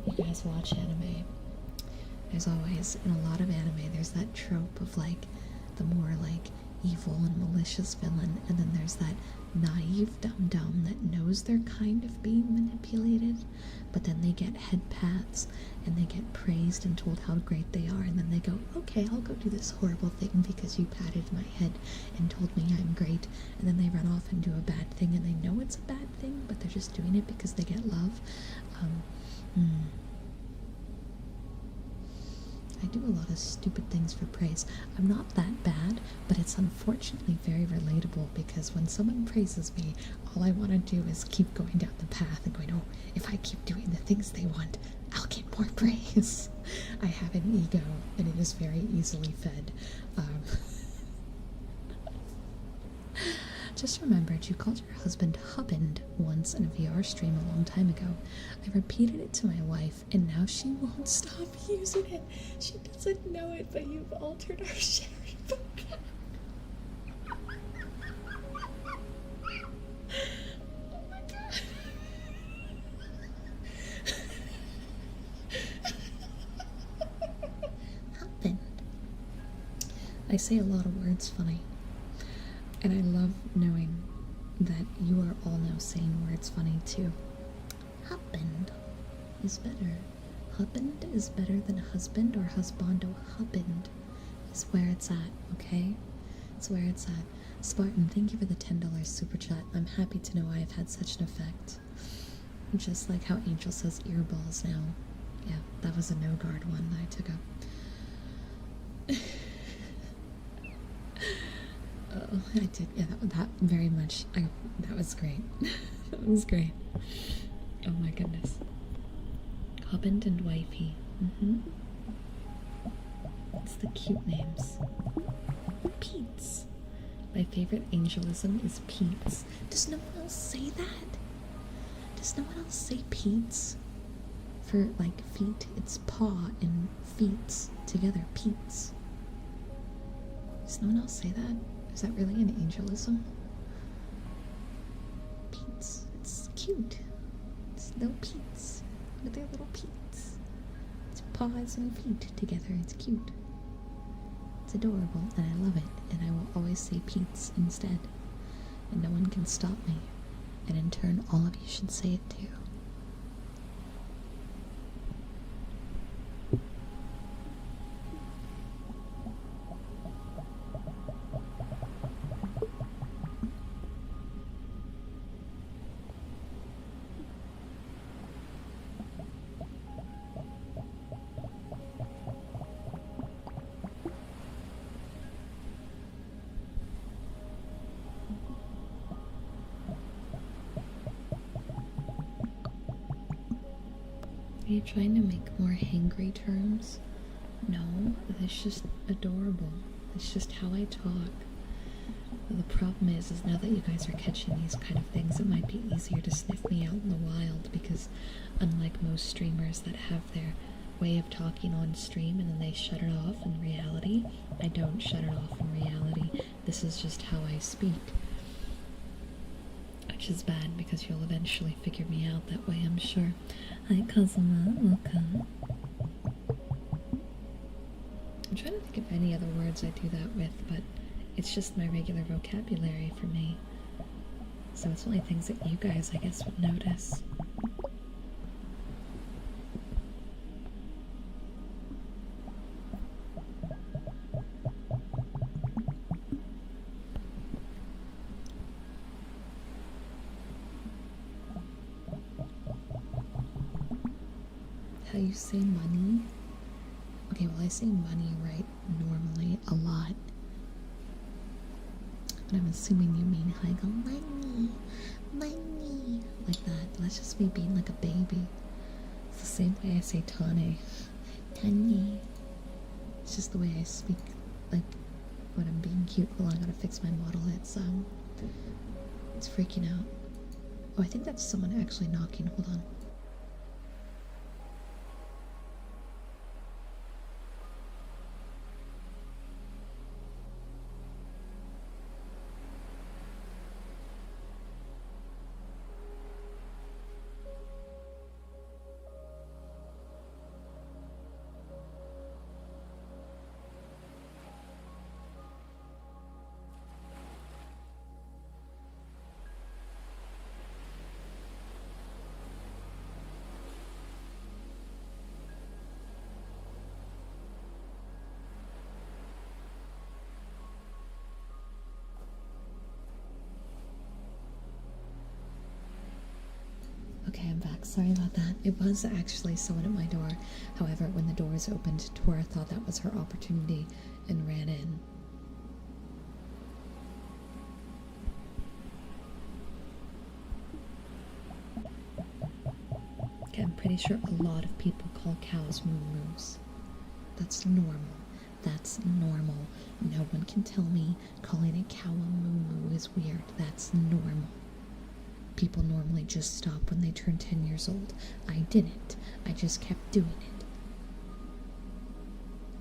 S1: You guys watch anime. There's always, in a lot of anime, there's that trope of like the more like evil and malicious villain, and then there's that naive dum-dum that knows they're kind of being manipulated, but then they get head pats and they get praised and told how great they are, and then they go, okay, I'll go do this horrible thing because you patted my head and told me I'm great, and then they run off and do a bad thing, and they know it's a bad thing, but they're just doing it because they get love. I do a lot of stupid things for praise. I'm not that bad, but it's unfortunately very relatable because when someone praises me, all I want to do is keep going down the path and going, oh, if I keep doing the things they want, I'll get more praise. I have an ego, and it is very easily fed. Just remembered you called your husband husband once in a VR stream a long time ago. I repeated it to my wife, and now she won't stop using it. She doesn't know it, but you've altered our sharing book. Oh my god. Husband. I say a lot of words funny. And I love knowing that you are all now saying words funny too. Husband is better. Husband is better than husband or husbando. Husband is where it's at, okay? It's where it's at. Spartan, thank you for the $10 super chat. I'm happy to know I have had such an effect. Just like how Angel says earballs now. Yeah, that was a no guard one that I took up. Oh, I did. Yeah, that very much. That was great. That was great. Oh my goodness. Husband and wifey. It's the cute names. Pete's. My favorite angelism is Pete's. Does no one else say that? Does no one else say Pete's? For like feet, it's paw and feet together. Pete's. Does no one else say that? Is that really an angelism? Pete's. It's cute. It's little Pete's. With their little Pete's. It's paws and feet together. It's cute. It's adorable, and I love it. And I will always say Pete's instead. And no one can stop me. And in turn, all of you should say it too. Are you trying to make more hangry terms? No, that's just adorable. It's just how I talk. The problem is now that you guys are catching these kind of things, it might be easier to sniff me out in the wild, because unlike most streamers that have their way of talking on stream and then they shut it off, in reality, I don't shut it off in reality. This is just how I speak. Which is bad, because you'll eventually figure me out that way, I'm sure. Hi, Kazuma, welcome. I'm trying to think of any other words I do that with, but it's just my regular vocabulary for me. So it's only things that you guys, I guess, would notice. How you say money? Okay, well, I say money right normally a lot. But I'm assuming you mean how I go, money, money, like that. That's just me being like a baby. It's the same way I say Tane. Tane. It's just the way I speak, like, when I'm being cute. Hold on, I gotta fix my model. It's freaking out. Oh, I think that's someone actually knocking. Hold on. Okay, I'm back. Sorry about that. It was actually someone at my door. However, when the doors opened, Tora thought that was her opportunity and ran in. Okay, I'm pretty sure a lot of people call cows moo-moos. That's normal. That's normal. No one can tell me calling a cow a moo-moo is weird. That's normal. People normally just stop when they turn 10 years old. I didn't. I just kept doing it.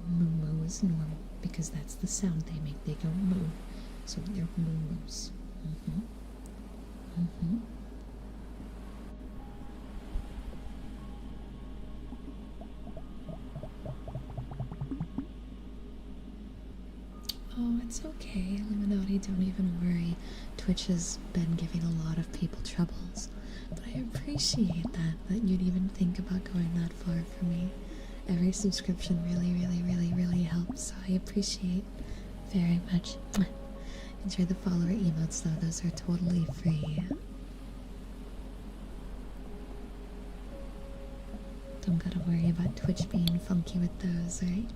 S1: Moo-moo is normal because that's the sound they make. They go moo. So they're moo-moos. Oh, it's okay, Illuminati, don't even worry. Twitch has been giving a lot of people troubles, but I appreciate that you'd even think about going that far for me. Every subscription really helps, so I appreciate very much. Enjoy the follower emotes though, those are totally free. Don't gotta worry about Twitch being funky with those, right?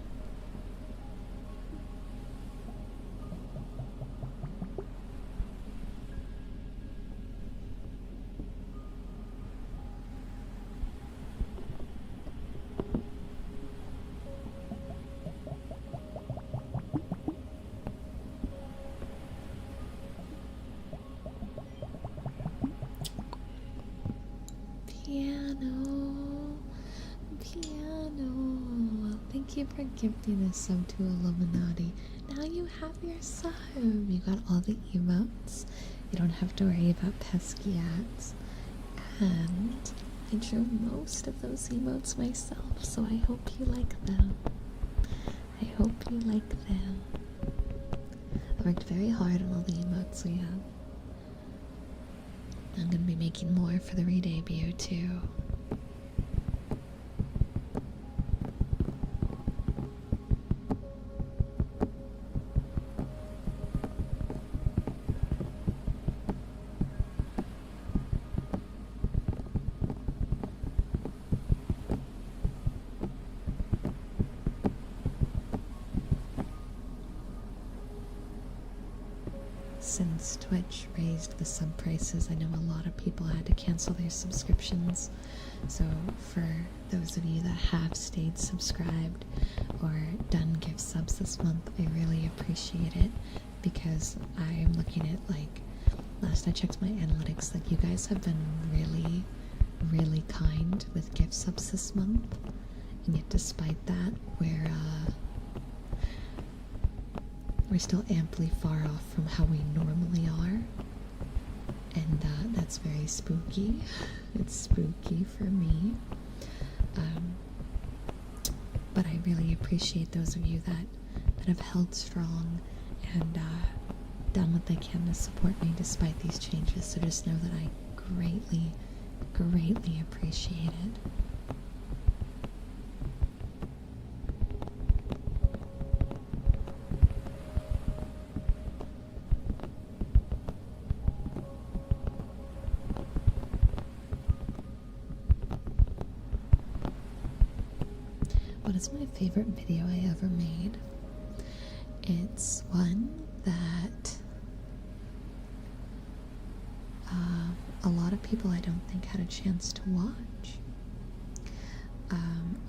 S1: Piano. Thank you for gifting a sub to Illuminati. Now you have your sub. You got all the emotes. You don't have to worry about pesky ads. And I drew most of those emotes myself, so I hope you like them. I hope you like them. I worked very hard on all the emotes we have. I'm gonna be making more for the re-debut too. Since Twitch raised the sub prices, I know a lot of people had to cancel their subscriptions. So for those of you that have stayed subscribed or done gift subs this month, I really appreciate appreciate it because I am looking at, like, last I checked my analytics, like, you guys have been really, really kind with gift subs this month, and yet despite that, we're still amply far off from how we normally are, and that's very spooky. It's spooky for me. But I really appreciate those of you that have held strong and done what they can to support me despite these changes. So just know that I greatly, greatly appreciate it. What is my favorite video I ever made? It's one that a lot of people I don't think had a chance to watch.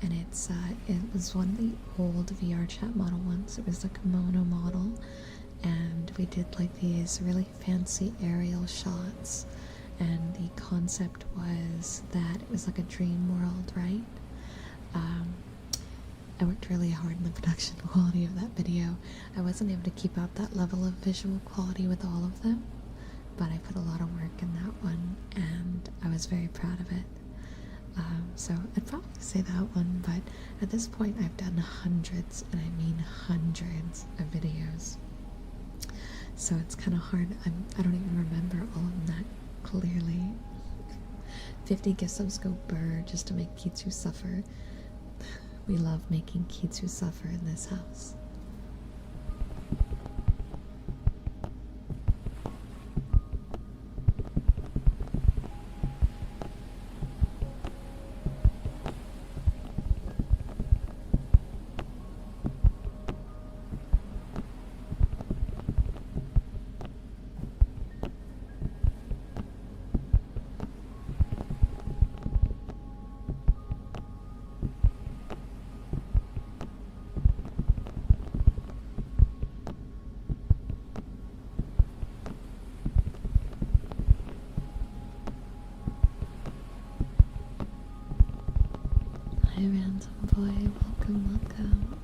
S1: And it was one of the old VR chat model ones. It was a kimono model, and we did like these really fancy aerial shots, and the concept was that it was like a dream world, right? I worked really hard in the production quality of that video. I wasn't able to keep up that level of visual quality with all of them, but I put a lot of work in that one, and I was very proud of it. So I'd probably say that one, but at this point I've done hundreds, and I mean hundreds of videos. So it's kind of hard. I don't even remember all of them that clearly. 50 gift subs go burr just to make Kitsu suffer. We love making Kitsu suffer in this house. Hi, Random Boy. Welcome, welcome.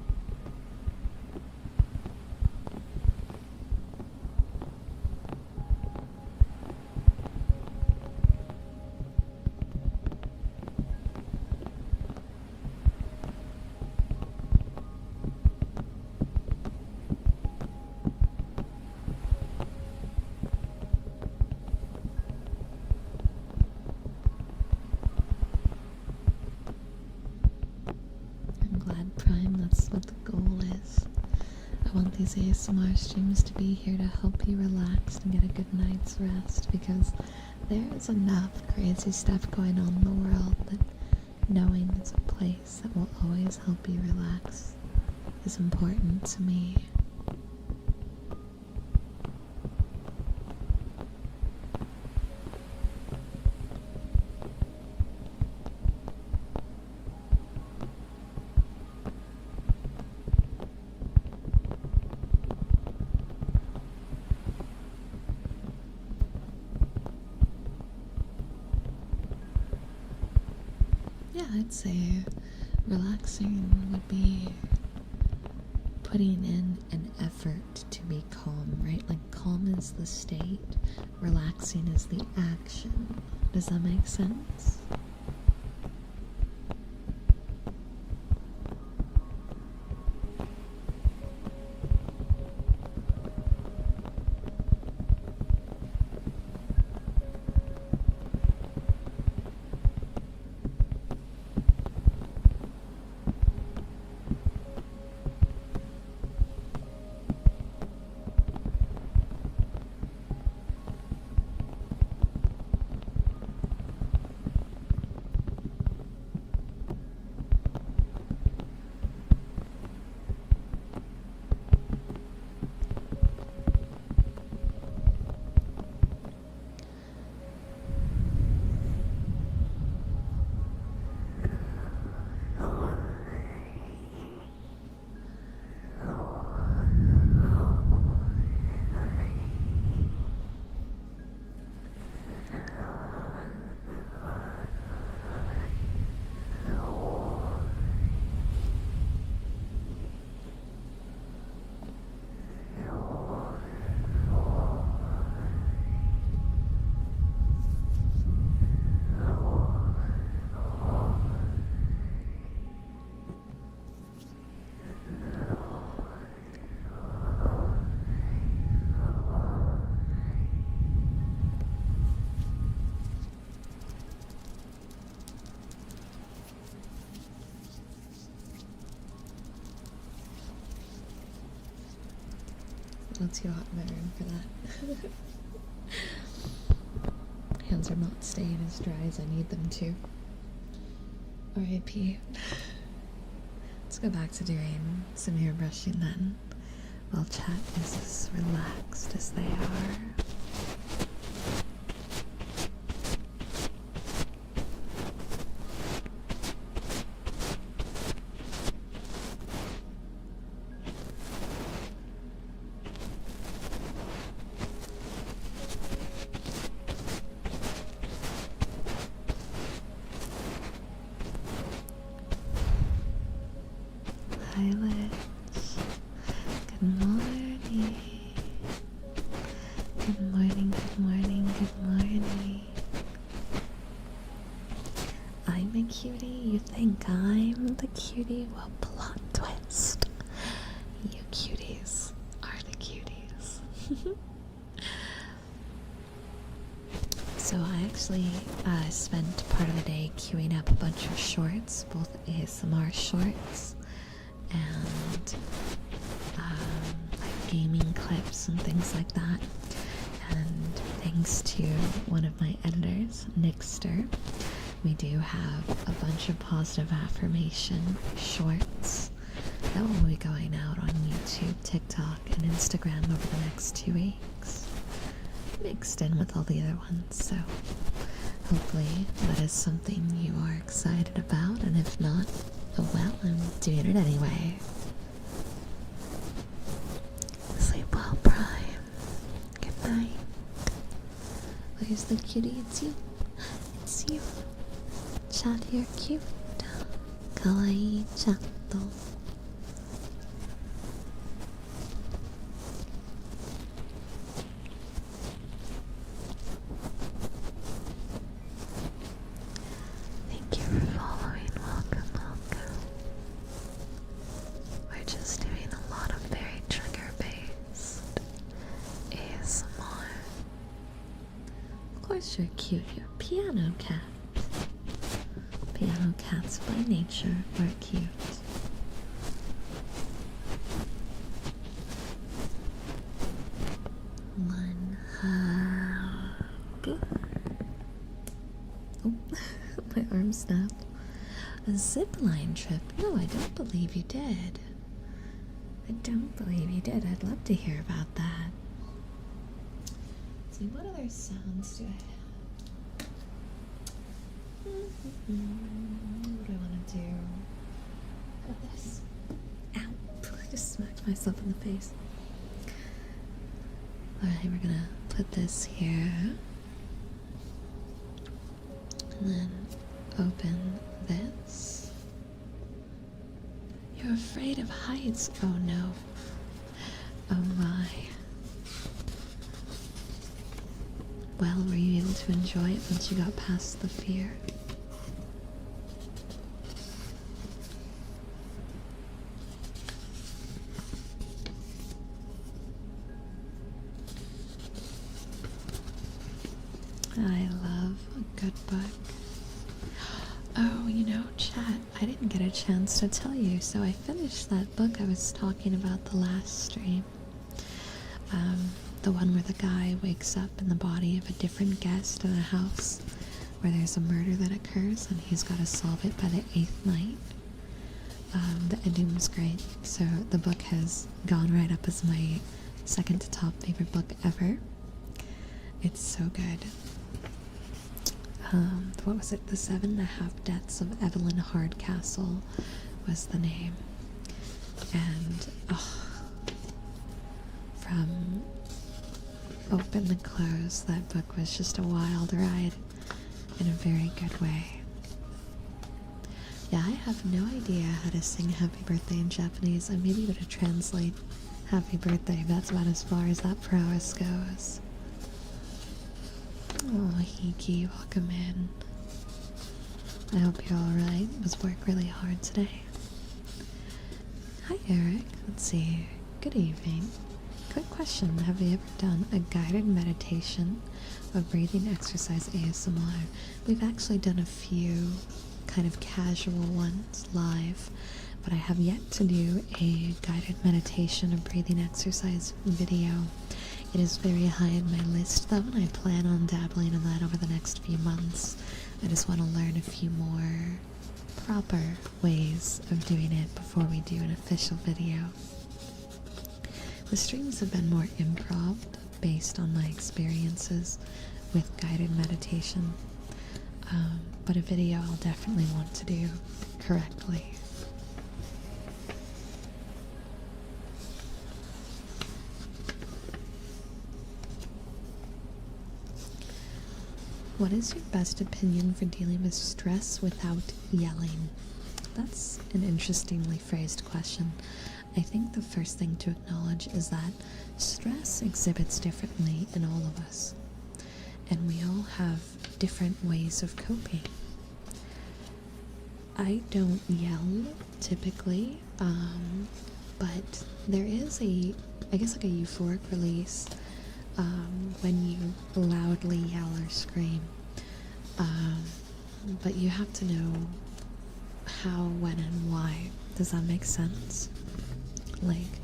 S1: I'm glad, Prime, that's what the goal is. I want these ASMR streams to be here to help you relax and get a good night's rest, because there is enough crazy stuff going on in the world that knowing there's a place that will always help you relax is important to me. Yeah, I'd say relaxing would be putting in an effort to be calm, right? Like, calm is the state, relaxing is the action. Does that make sense? not too hot in my room for that. Hands are not staying as dry as I need them to. R.I.P. Let's go back to doing some hair brushing then, while chat is as relaxed as they are. Violet, good morning. Good morning, good morning, good morning. I'm a cutie? You think I'm the cutie? Well, plot twist. You cuties are the cuties. So I actually spent part of the day queuing up a bunch of shorts, both ASMR shorts and like gaming clips and things like that. And thanks to one of my editors, Nixter, we do have a bunch of positive affirmation shorts that will be going out on YouTube, TikTok, and Instagram over the next 2 weeks, mixed in with all the other ones. So hopefully that is something you are excited about, and if not, oh well, I'm doing it anyway. Sleep well, Prime. Good night. Where's the cutie? It's you. It's you. Chat, you're cute. Kawaii chatto. Thank you for following. Welcome, welcome. We're just doing a lot of very trigger-based ASMR. Of course you're cute. You're a piano cat. Piano cats by nature are cute. One hug. Oh, my arm snapped. A zipline trip? No, I don't believe you did. I don't believe you did. I'd love to hear about that. Let's see, what other sounds do I have? What do I want to do? How about this? Ow! I just smacked myself in the face. Alright, we're gonna put this here. And then open this. You're afraid of heights? Oh no. Oh my. Well, were you able to enjoy it once you got past the fear? I love a good book. Oh, you know, chat, I didn't get a chance to tell you, so I finished that book I was talking about the last stream. The one where the guy wakes up in the body of a different guest in a house where there's a murder that occurs and he's got to solve it by the 8th night. The ending was great, so the book has gone right up as my second to top favorite book ever. It's so good. What was it? The 7.5 Deaths of Evelyn Hardcastle was the name. And, from open to close, that book was just a wild ride in a very good way. Yeah, I have no idea how to sing Happy Birthday in Japanese. I may be able to translate Happy Birthday, but that's about as far as that prowess goes. Oh, Hiki, welcome in. I hope you're alright. Was work really hard today? Hi, Eric. Let's see. Good evening. Quick question. Have you ever done a guided meditation or breathing exercise ASMR? We've actually done a few kind of casual ones live, but I have yet to do a guided meditation or breathing exercise video. It is very high in my list though, and I plan on dabbling in that over the next few months. I just want to learn a few more proper ways of doing it before we do an official video. The streams have been more improv based on my experiences with guided meditation, but a video I'll definitely want to do correctly. What is your best opinion for dealing with stress without yelling? That's an interestingly phrased question. I think the first thing to acknowledge is that stress exhibits differently in all of us, and we all have different ways of coping. I don't yell typically, but there is I guess like a euphoric release when you loudly yell or scream. But you have to know how, when, and why. Does that make sense? Like,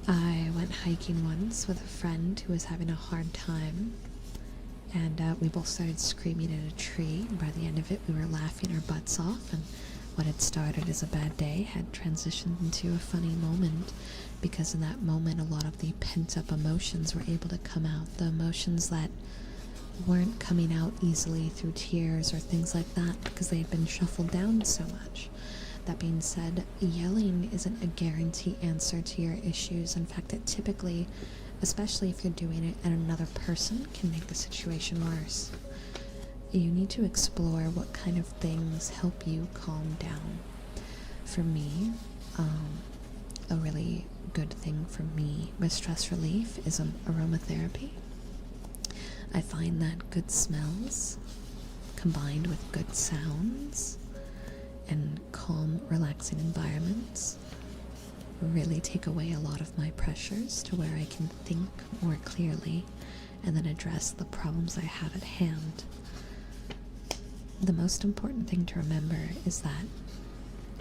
S1: I went hiking once with a friend who was having a hard time, and we both started screaming at a tree, and by the end of it we were laughing our butts off, and what had started as a bad day had transitioned into a funny moment, because in that moment a lot of the pent-up emotions were able to come out, the emotions that weren't coming out easily through tears or things like that because they had been shuffled down so much. That being said, yelling isn't a guarantee answer to your issues. In fact, it typically, especially if you're doing it at another person, can make the situation worse. You need to explore what kind of things help you calm down. For me, a really good thing for me with stress relief is aromatherapy. I find that good smells combined with good sounds and calm, relaxing environments really take away a lot of my pressures to where I can think more clearly and then address the problems I have at hand. The most important thing to remember is that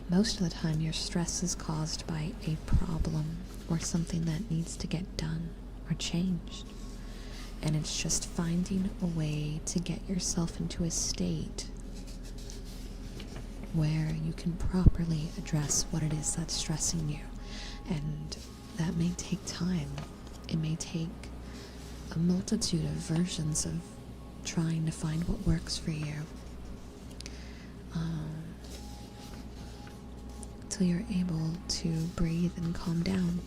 S1: most of the time your stress is caused by a problem or something that needs to get done or changed. And it's just finding a way to get yourself into a state where you can properly address what it is that's stressing you. And that may take time. It may take a multitude of versions of trying to find what works for you. Till you're able to breathe and calm down.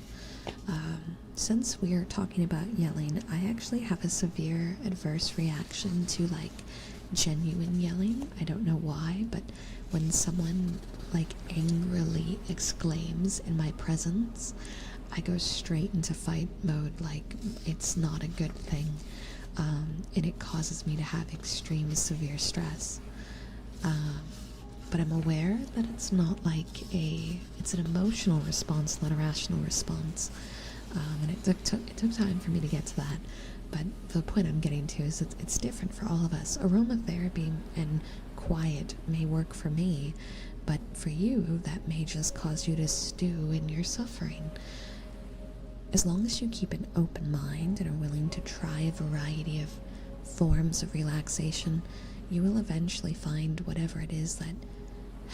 S1: Since we are talking about yelling, I actually have a severe adverse reaction to like genuine yelling. I don't know why, but when someone like angrily exclaims in my presence, I go straight into fight mode. Like, it's not a good thing, and it causes me to have extreme severe stress. But I'm aware that it's not like it's an emotional response, not a rational response. And it took time for me to get to that. But the point I'm getting to is it's different for all of us. Aromatherapy and quiet may work for me, but for you, that may just cause you to stew in your suffering. As long as you keep an open mind and are willing to try a variety of forms of relaxation, you will eventually find whatever it is that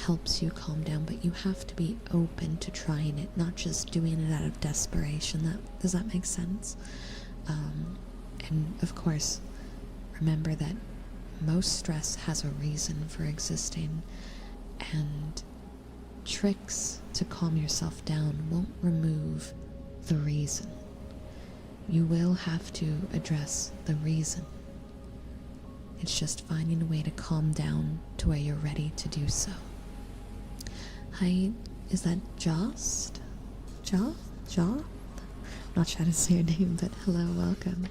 S1: helps you calm down, but you have to be open to trying it, not just doing it out of desperation. Does that make sense? And of course, remember that most stress has a reason for existing, and tricks to calm yourself down won't remove the reason. You will have to address the reason. It's just finding a way to calm down to where you're ready to do so. Hi, is that Jost? Joth? Not sure how to say your name, but hello, welcome.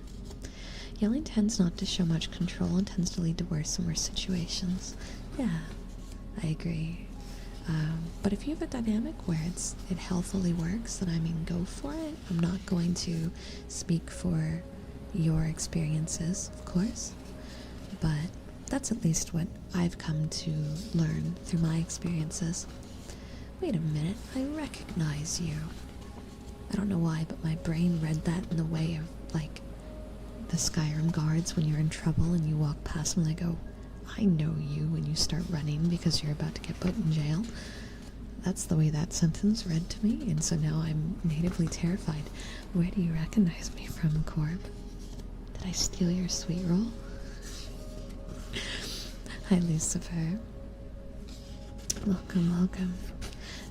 S1: Yelling tends not to show much control and tends to lead to worse and worse situations. Yeah, I agree. But if you have a dynamic where it healthily works, then I mean, go for it. I'm not going to speak for your experiences, of course, but that's at least what I've come to learn through my experiences. Wait a minute, I recognize you. I don't know why, but my brain read that in the way of, like, the Skyrim guards when you're in trouble and you walk past them and they go, I know you, when you start running because you're about to get put in jail. That's the way that sentence read to me, and so now I'm natively terrified. Where do you recognize me from, Corb? Did I steal your sweet roll? Hi, Lucifer. Welcome, welcome.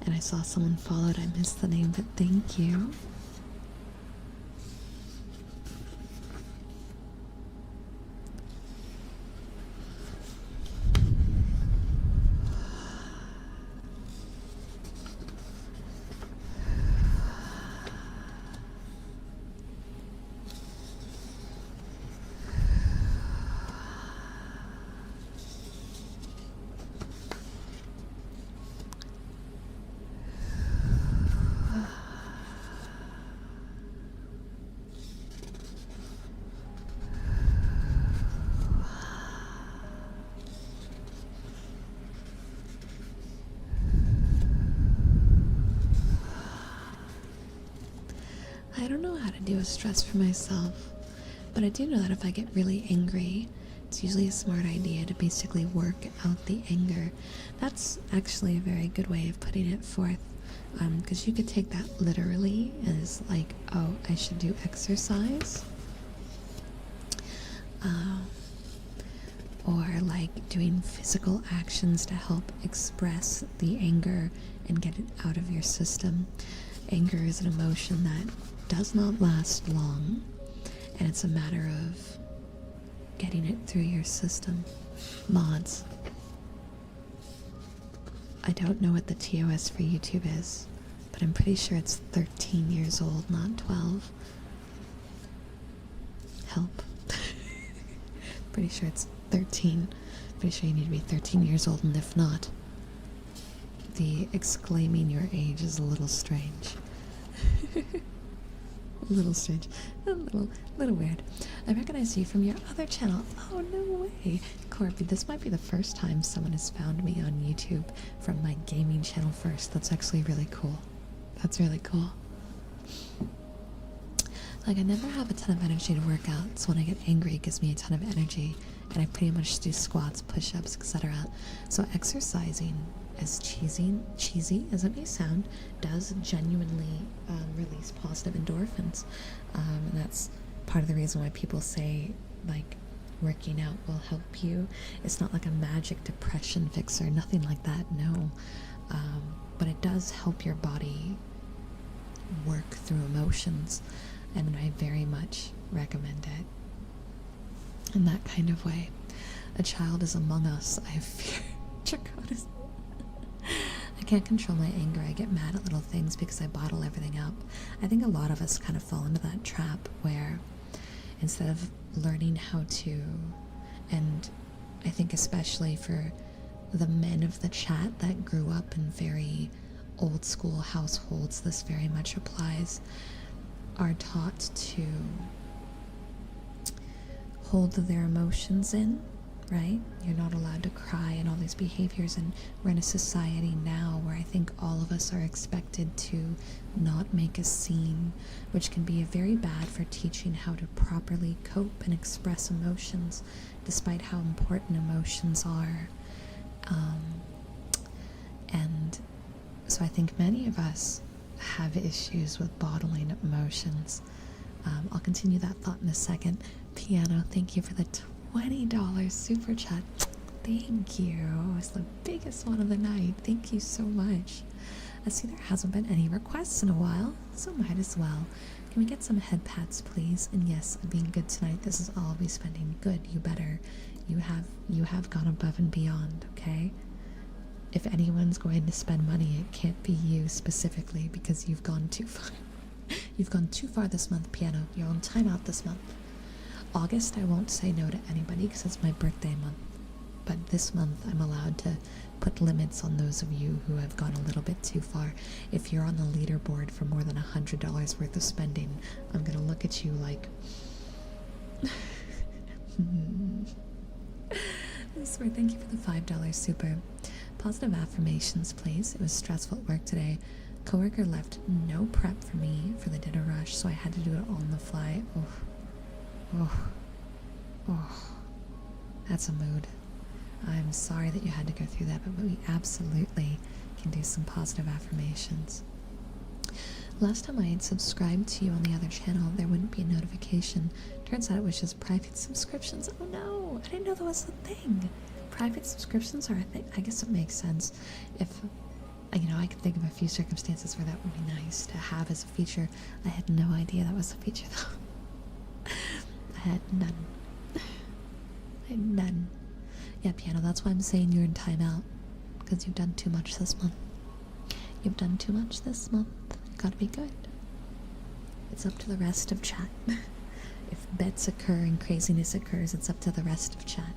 S1: And I saw someone followed. I missed the name, but thank you. I don't know how to deal with stress for myself, but I do know that if I get really angry, it's usually a smart idea to basically work out the anger. That's actually a very good way of putting it forth, because you could take that literally as like, oh, I should do exercise, or like doing physical actions to help express the anger and get it out of your system. Anger is an emotion that does not last long, and it's a matter of getting it through your system. Mods. I don't know what the TOS for YouTube is, but I'm pretty sure it's 13 years old, not 12. Help. Pretty sure it's 13. Pretty sure you need to be 13 years old, and if not, the exclaiming your age is a little strange. A little strange. A little weird. I recognize you from your other channel. Oh, no way. Corby, this might be the first time someone has found me on YouTube from my gaming channel first. That's actually really cool. That's really cool. Like, I never have a ton of energy to work out, so when I get angry, it gives me a ton of energy, and I pretty much do squats, push-ups, etc. So exercising, as cheesy as it may sound, does genuinely release positive endorphins, and that's part of the reason why people say, like, working out will help you. It's not like a magic depression fixer, nothing like that, no. But it does help your body work through emotions, and I very much recommend it in that kind of way. A child is among us. I fear. I can't control my anger. I get mad at little things because I bottle everything up. I think a lot of us kind of fall into that trap where instead of learning how to, and I think especially for the men of the chat that grew up in very old school households, this very much applies, are taught to hold their emotions in, right? You're not allowed to cry and all these behaviors, and we're in a society now where I think all of us are expected to not make a scene, which can be very bad for teaching how to properly cope and express emotions, despite how important emotions are. And so I think many of us have issues with bottling emotions. I'll continue that thought in a second. Piano, thank you for the $20 super chat. Thank you. It's the biggest one of the night. Thank you so much. I see there hasn't been any requests in a while, so might as well. Can we get some head pats, please? And yes, I'm being good tonight. This is all I'll be spending. Good, you better. You have gone above and beyond, okay? If anyone's going to spend money, it can't be you specifically, because you've gone too far. You've gone too far this month, Piano. You're on timeout this month. August, I won't say no to anybody because it's my birthday month. But this month, I'm allowed to put limits on those of you who have gone a little bit too far. If you're on the leaderboard for more than $100 worth of spending, I'm going to look at you like... I swear, thank you for the $5 super. positive affirmations, please. It was stressful at work today. Coworker left no prep for me for the dinner rush, so I had to do it all on the fly. Oh, that's a mood. I'm sorry that you had to go through that, but we absolutely can do some positive affirmations. Last time I had subscribed to you on the other channel, there wouldn't be a notification. Turns out it was just private subscriptions. Oh no, I didn't know that was a thing. Private subscriptions are a thing. I guess it makes sense. If, I can think of a few circumstances where that would be nice to have as a feature. I had no idea that was a feature though. I had none. Yeah, Piano, that's why I'm saying you're in timeout. Because you've done too much this month. You've done too much this month. You gotta be good. It's up to the rest of chat. If bets occur and craziness occurs, it's up to the rest of chat.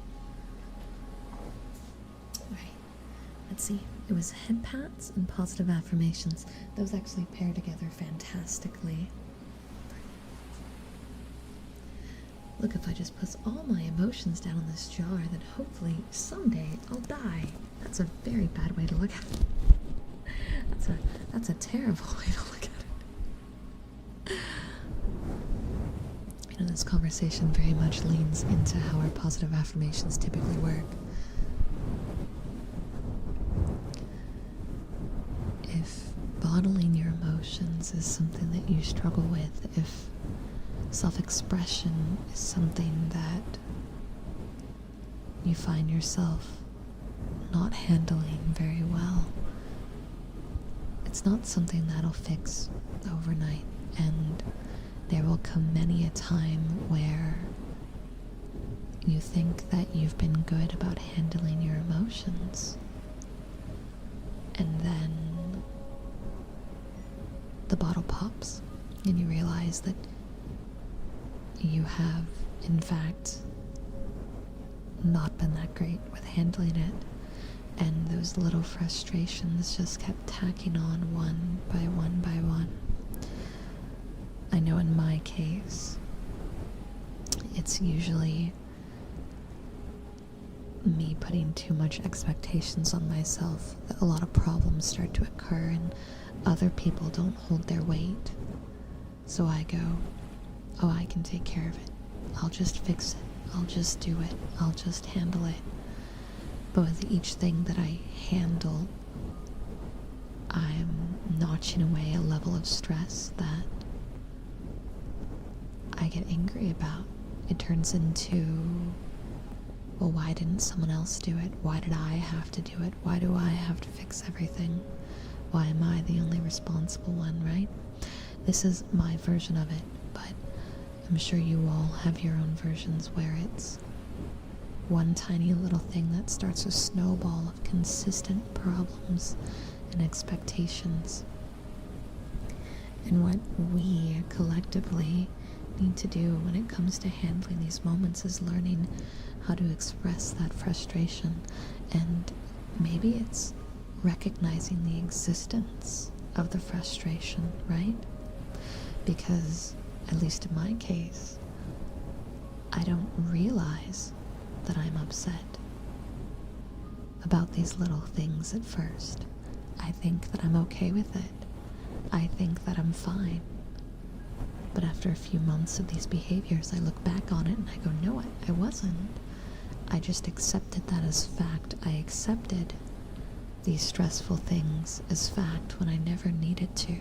S1: Alright, let's see. It was head pats and positive affirmations. Those actually pair together fantastically. Look, if I just put all my emotions down in this jar, then hopefully someday I'll die. That's a very bad way to look at it. That's a terrible way to look at it. This conversation very much leans into how our positive affirmations typically work. If bottling your emotions is something that you struggle with, if self-expression is something that you find yourself not handling very well, it's not something that'll fix overnight, and there will come many a time where you think that you've been good about handling your emotions, and then the bottle pops and you realize that you have, in fact, not been that great with handling it, and those little frustrations just kept tacking on one by one by one. I know in my case, it's usually me putting too much expectations on myself that a lot of problems start to occur and other people don't hold their weight. So I go, oh, I can take care of it. I'll just fix it. I'll just do it. I'll just handle it. But with each thing that I handle, I'm notching away a level of stress that I get angry about. It turns into, well, why didn't someone else do it? Why did I have to do it? Why do I have to fix everything? Why am I the only responsible one, right? This is my version of it, but I'm sure you all have your own versions where it's one tiny little thing that starts a snowball of consistent problems and expectations. And what we collectively need to do when it comes to handling these moments is learning how to express that frustration, and maybe it's recognizing the existence of the frustration, right? Because, at least in my case, I don't realize that I'm upset about these little things at first. I think that I'm okay with it. I think that I'm fine. But after a few months of these behaviors, I look back on it and I go, no, I wasn't. I just accepted that as fact. I accepted these stressful things as fact when I never needed to.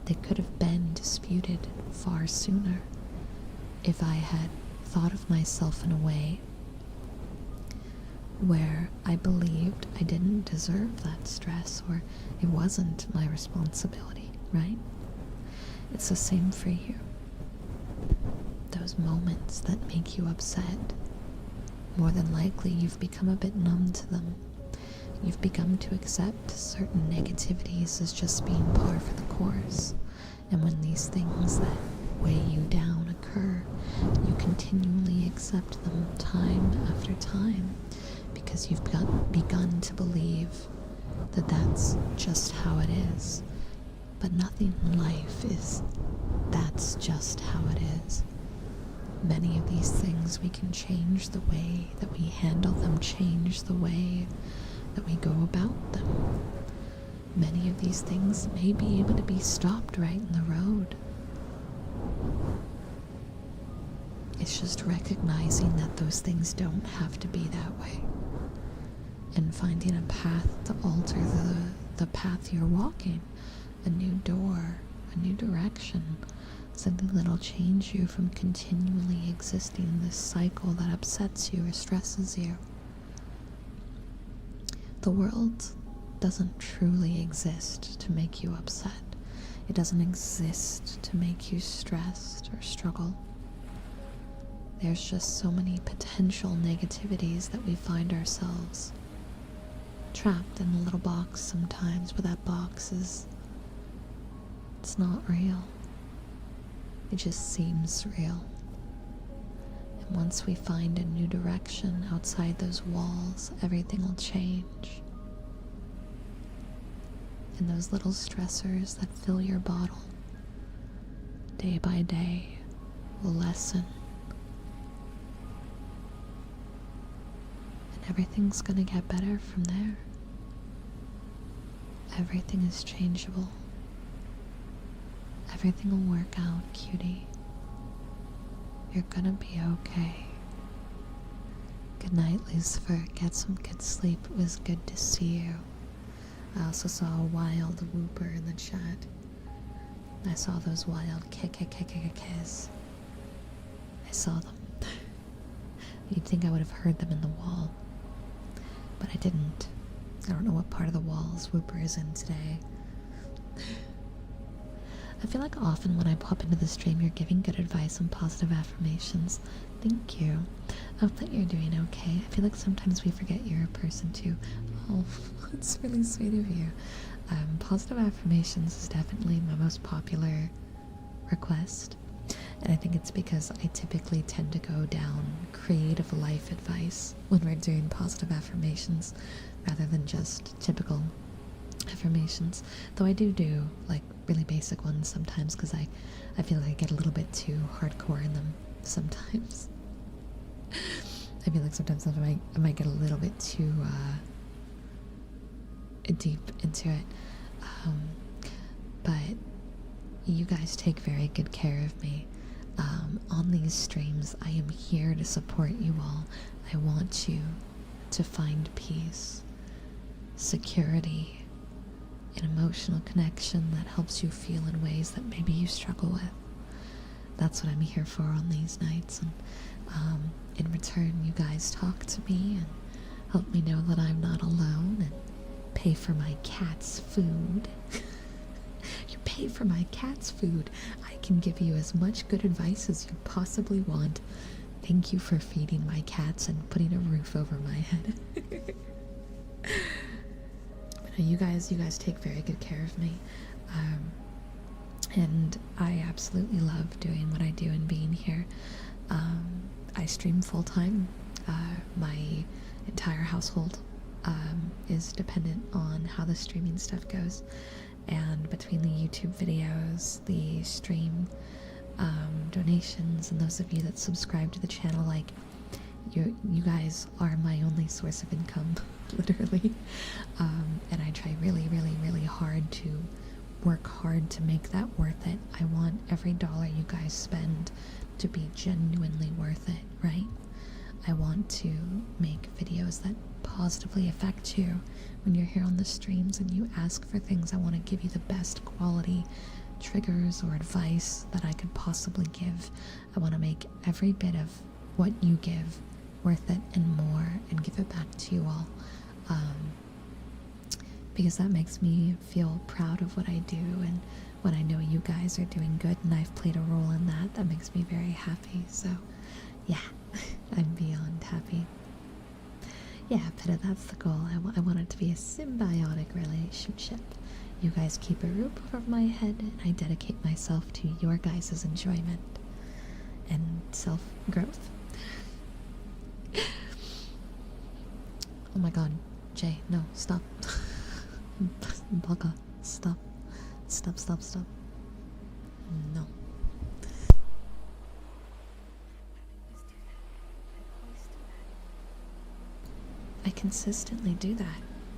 S1: They could have been disputed far sooner if I had thought of myself in a way where I believed I didn't deserve that stress, or it wasn't my responsibility, right? It's the same for you. Those moments that make you upset, more than likely you've become a bit numb to them. You've begun to accept certain negativities as just being par for the course. And when these things that weigh you down occur, you continually accept them time after time because you've begun to believe that that's just how it is. But nothing in life is that's just how it is. Many of these things we can change the way that we handle them, change the way that we go about them. Many of these things may be able to be stopped right in the road. It's just recognizing that those things don't have to be that way, and finding a path to alter the path you're walking, a new door, a new direction, something that'll change you from continually existing in this cycle that upsets you or stresses you. The world doesn't truly exist to make you upset. It doesn't exist to make you stressed or struggle. There's just so many potential negativities that we find ourselves trapped in a little box sometimes, but that box it's not real. It just seems real. And once we find a new direction outside those walls, everything will change. And those little stressors that fill your bottle, day by day, will lessen. And everything's gonna get better from there. Everything is changeable. Everything will work out, cutie. You're gonna be okay. Good night, Lucifer. Get some good sleep. It was good to see you. I also saw a wild whooper in the chat. I saw those wild k-k-k-k-ks. I saw them. You'd think I would have heard them in the wall, but I didn't. I don't know what part of the wall's whooper is in today. I feel like often when I pop into the stream, you're giving good advice and positive affirmations. Thank you. I hope that you're doing okay. I feel like sometimes we forget you're a person too. Oh, that's really sweet of you. Positive affirmations is definitely my most popular request. And I think it's because I typically tend to go down creative life advice when we're doing positive affirmations rather than just typical affirmations. Though I do like really basic ones sometimes because I feel like I get a little bit too hardcore in them sometimes. I feel like sometimes I might get a little bit too deep into it. But you guys take very good care of me. On these streams, I am here to support you all. I want you to find peace, security, an emotional connection that helps you feel in ways that maybe you struggle with. That's what I'm here for on these nights. And in return, you guys talk to me and help me know that I'm not alone and pay for my cat's food. You pay for my cat's food. I can give you as much good advice as you possibly want. Thank you for feeding my cats and putting a roof over my head. But you guys take very good care of me. And I absolutely love doing what I do and being here. I stream full time. My entire household is dependent on how the streaming stuff goes. And between the YouTube videos, the stream donations, and those of you that subscribe to the channel, like, you guys are my only source of income, literally. And I try really, really, really hard to work hard to make that worth it. I want every dollar you guys spend to be genuinely worth it, right? I want to make videos that positively affect you. When you're here on the streams and you ask for things, I want to give you the best quality triggers or advice that I could possibly give. I want to make every bit of what you give worth it and more, and give it back to you all. Because that makes me feel proud of what I do, and when I know you guys are doing good and I've played a role in that, that makes me very happy. So yeah, I'm beyond happy. Yeah, Peta, that's the goal. I want it to be a symbiotic relationship. You guys keep a roof over my head, and I dedicate myself to your guys' enjoyment and self-growth. Oh my god, Jay, no, stop. Bugger, stop. Stop. No. I consistently do that.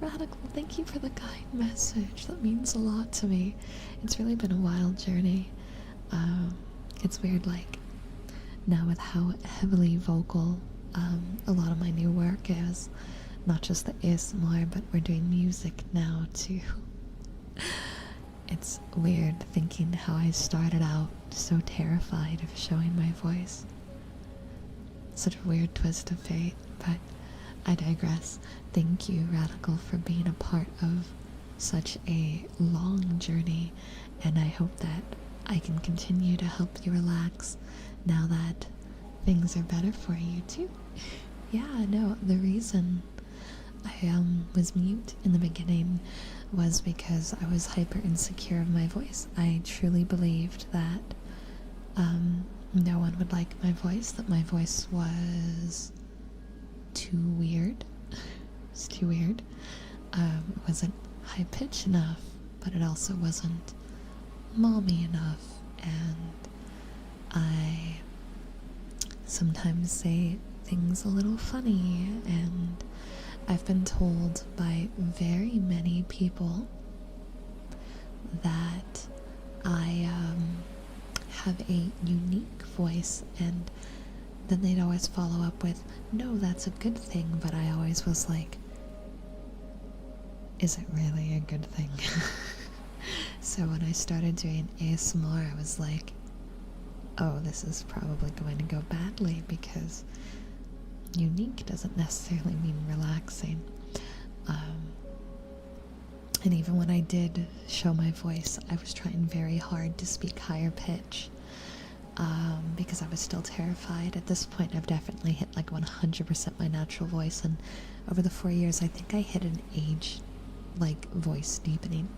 S1: Radical, thank you for the kind message. That means a lot to me. It's really been a wild journey. It's weird, like, now with how heavily vocal a lot of my new work is. Not just the ASMR, but we're doing music now too. It's weird thinking how I started out so terrified of showing my voice. Such a weird twist of fate, but I digress. Thank you, Radical, for being a part of such a long journey, and I hope that I can continue to help you relax now that things are better for you too. Yeah, no, the reason I was mute in the beginning was because I was hyper insecure of my voice. I truly believed that no one would like my voice, that my voice was too weird. It's too weird. It wasn't high pitched enough, but it also wasn't mommy enough, and I sometimes say things a little funny, and I've been told by very many people that I have a unique voice, and then they'd always follow up with, no, that's a good thing, but I always was like, is it really a good thing? So when I started doing ASMR, I was like, oh, this is probably going to go badly, because unique doesn't necessarily mean relaxing. And even when I did show my voice, I was trying very hard to speak higher pitch, because I was still terrified. At this point, I've definitely hit like 100% my natural voice, and over the 4 years, I think I hit an age like voice deepening.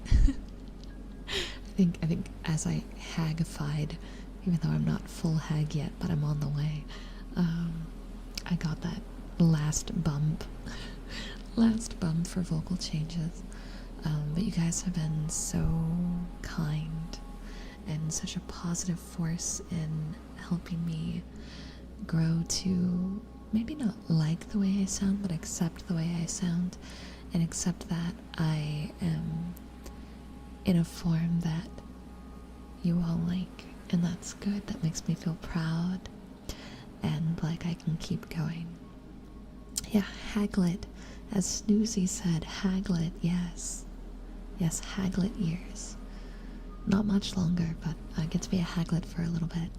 S1: I think as I hagified, even though I'm not full hag yet, but I'm on the way, I got that last bump for vocal changes. But you guys have been so kind and such a positive force in helping me grow to maybe not like the way I sound, but accept the way I sound, and accept that I am in a form that you all like, and that's good. That makes me feel proud, and like I can keep going. Yeah, Haglet, as Snoozy said, Haglet, yes. Yes, Haglet years. Not much longer, but I get to be a Haglet for a little bit.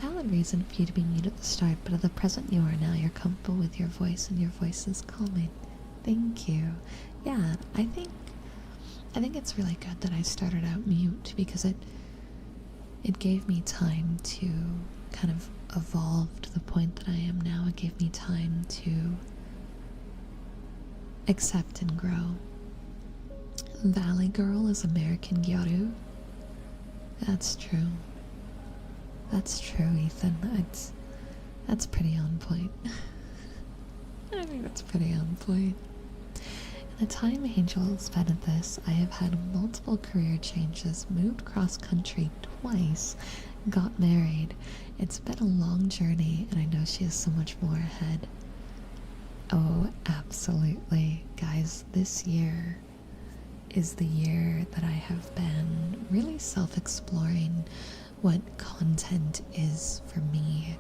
S1: Valid reason for you to be mute at the start, but at the present you are now. You're comfortable with your voice, and your voice is calming. Thank you. Yeah, I think it's really good that I started out mute, because it gave me time to kind of evolve to the point that I am now. It gave me time to accept and grow. Valley Girl is American Gyaru. That's true. That's true, Ethan. That's pretty on point. I think that's pretty on point. In the time Angel spent at this, I have had multiple career changes, moved cross country twice, got married. It's been a long journey, and I know she has so much more ahead. Oh, absolutely. Guys, this year is the year that I have been really self-exploring what content is for me.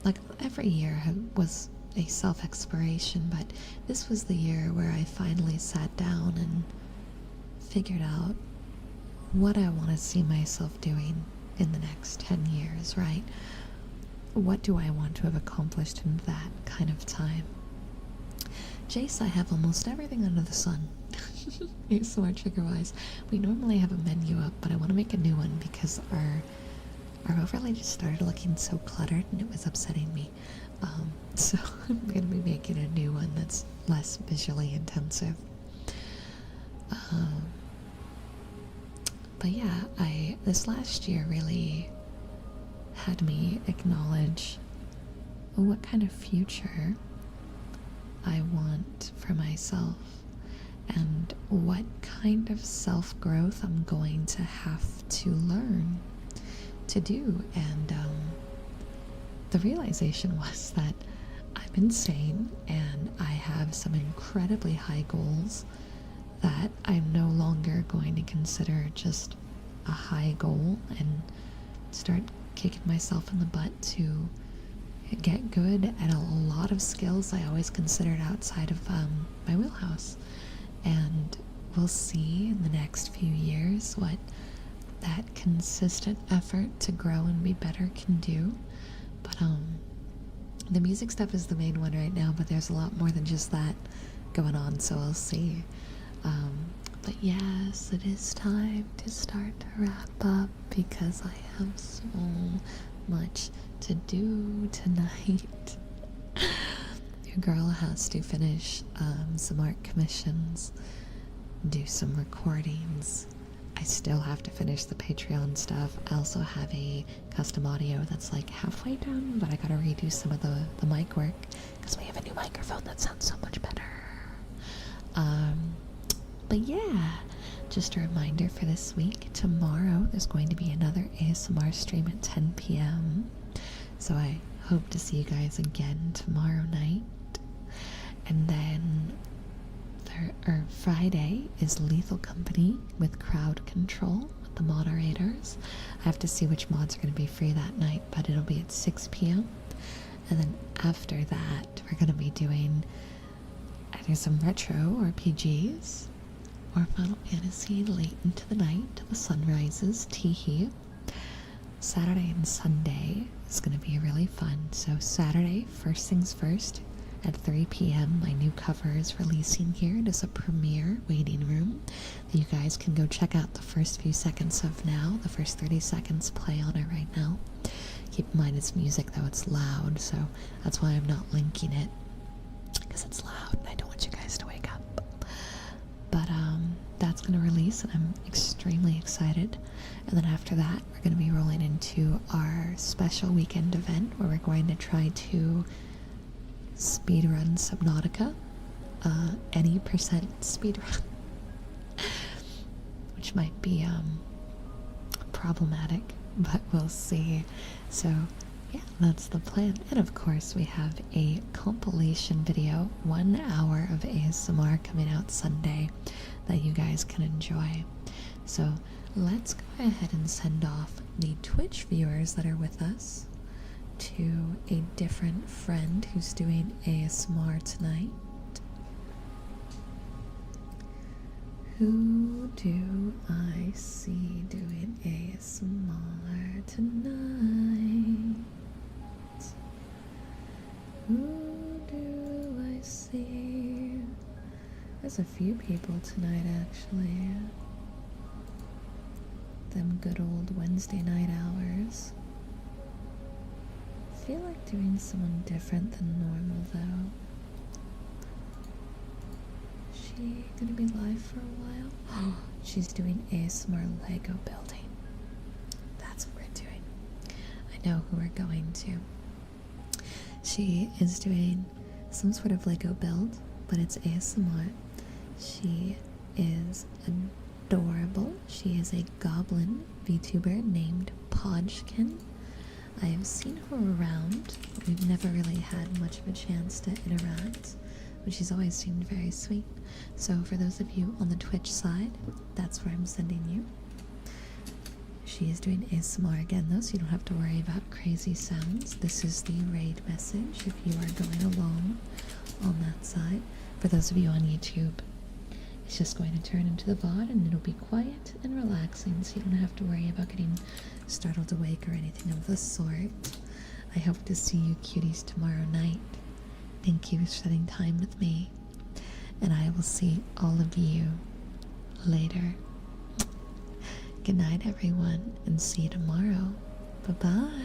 S1: Like every year was a self-exploration, but this was the year where I finally sat down and figured out what I want to see myself doing in the next 10 years, right? What do I want to have accomplished in that kind of time? Jace, I have almost everything under the sun. ASMR trigger-wise. We normally have a menu up, but I want to make a new one because our overlay just started looking so cluttered and it was upsetting me. So I'm going to be making a new one that's less visually intensive. But yeah, this last year really had me acknowledge what kind of future I want for myself and what kind of self-growth I'm going to have to learn to do. And the realization was that I'm insane, and I have some incredibly high goals that I'm no longer going to consider just a high goal and start kicking myself in the butt to get good at a lot of skills I always considered outside of my wheelhouse. And we'll see in the next few years what that consistent effort to grow and be better can do. But the music stuff is the main one right now, but there's a lot more than just that going on, so I'll see. But yes, it is time to start to wrap up because I have so much to do tonight. Your girl has to finish some art commissions, do some recordings. I still have to finish the Patreon stuff. I also have a custom audio that's like halfway done, but I gotta redo some of the mic work because we have a new microphone that sounds so much better. But yeah, just a reminder for this week, tomorrow there's going to be another ASMR stream at 10 p.m. So I hope to see you guys again tomorrow night. And then Friday is Lethal Company with crowd control with the moderators. I have to see which mods are going to be free that night, but it'll be at 6 p.m. And then after that, we're going to be doing either some retro RPGs or Final Fantasy late into the night till the sun rises. Teehee. Saturday and Sunday is going to be really fun. So Saturday, first things first, at 3 p.m. my new cover is releasing here. It is a premiere waiting room that you guys can go check out the first few seconds of now. The first 30 seconds play on it right now. Keep in mind it's music though, it's loud, so that's why I'm not linking it, because it's loud and I don't want you guys to wake up. But that's going to release and I'm extremely excited. And then after that we're going to be rolling into our special weekend event where we're going to try to speedrun Subnautica, any percent speedrun, which might be problematic, but we'll see. So yeah, that's the plan. And of course we have a compilation video, 1 hour of ASMR coming out Sunday that you guys can enjoy. So let's go ahead and send off the Twitch viewers that are with us to a different friend who's doing ASMR tonight. Who do I see doing ASMR tonight? Who do I see? There's a few people tonight, actually. Them good old Wednesday night hours. I feel like doing someone different than normal, though. Is she gonna be live for a while? She's doing ASMR Lego building. That's what we're doing. I know who we're going to. She is doing some sort of Lego build, but it's ASMR. She is adorable. She is a goblin VTuber named Podgkin. I have seen her around, but we've never really had much of a chance to interact, but she's always seemed very sweet. So for those of you on the Twitch side, that's where I'm sending you. She is doing ASMR again though, so you don't have to worry about crazy sounds. This is the raid message if you are going along on that side. For those of you on YouTube, it's just going to turn into the VOD and it'll be quiet and relaxing, so you don't have to worry about getting startled awake or anything of the sort. I hope to see you cuties tomorrow night. Thank you for spending time with me, and I will see all of you later. Good night, everyone, and see you tomorrow. Bye-bye.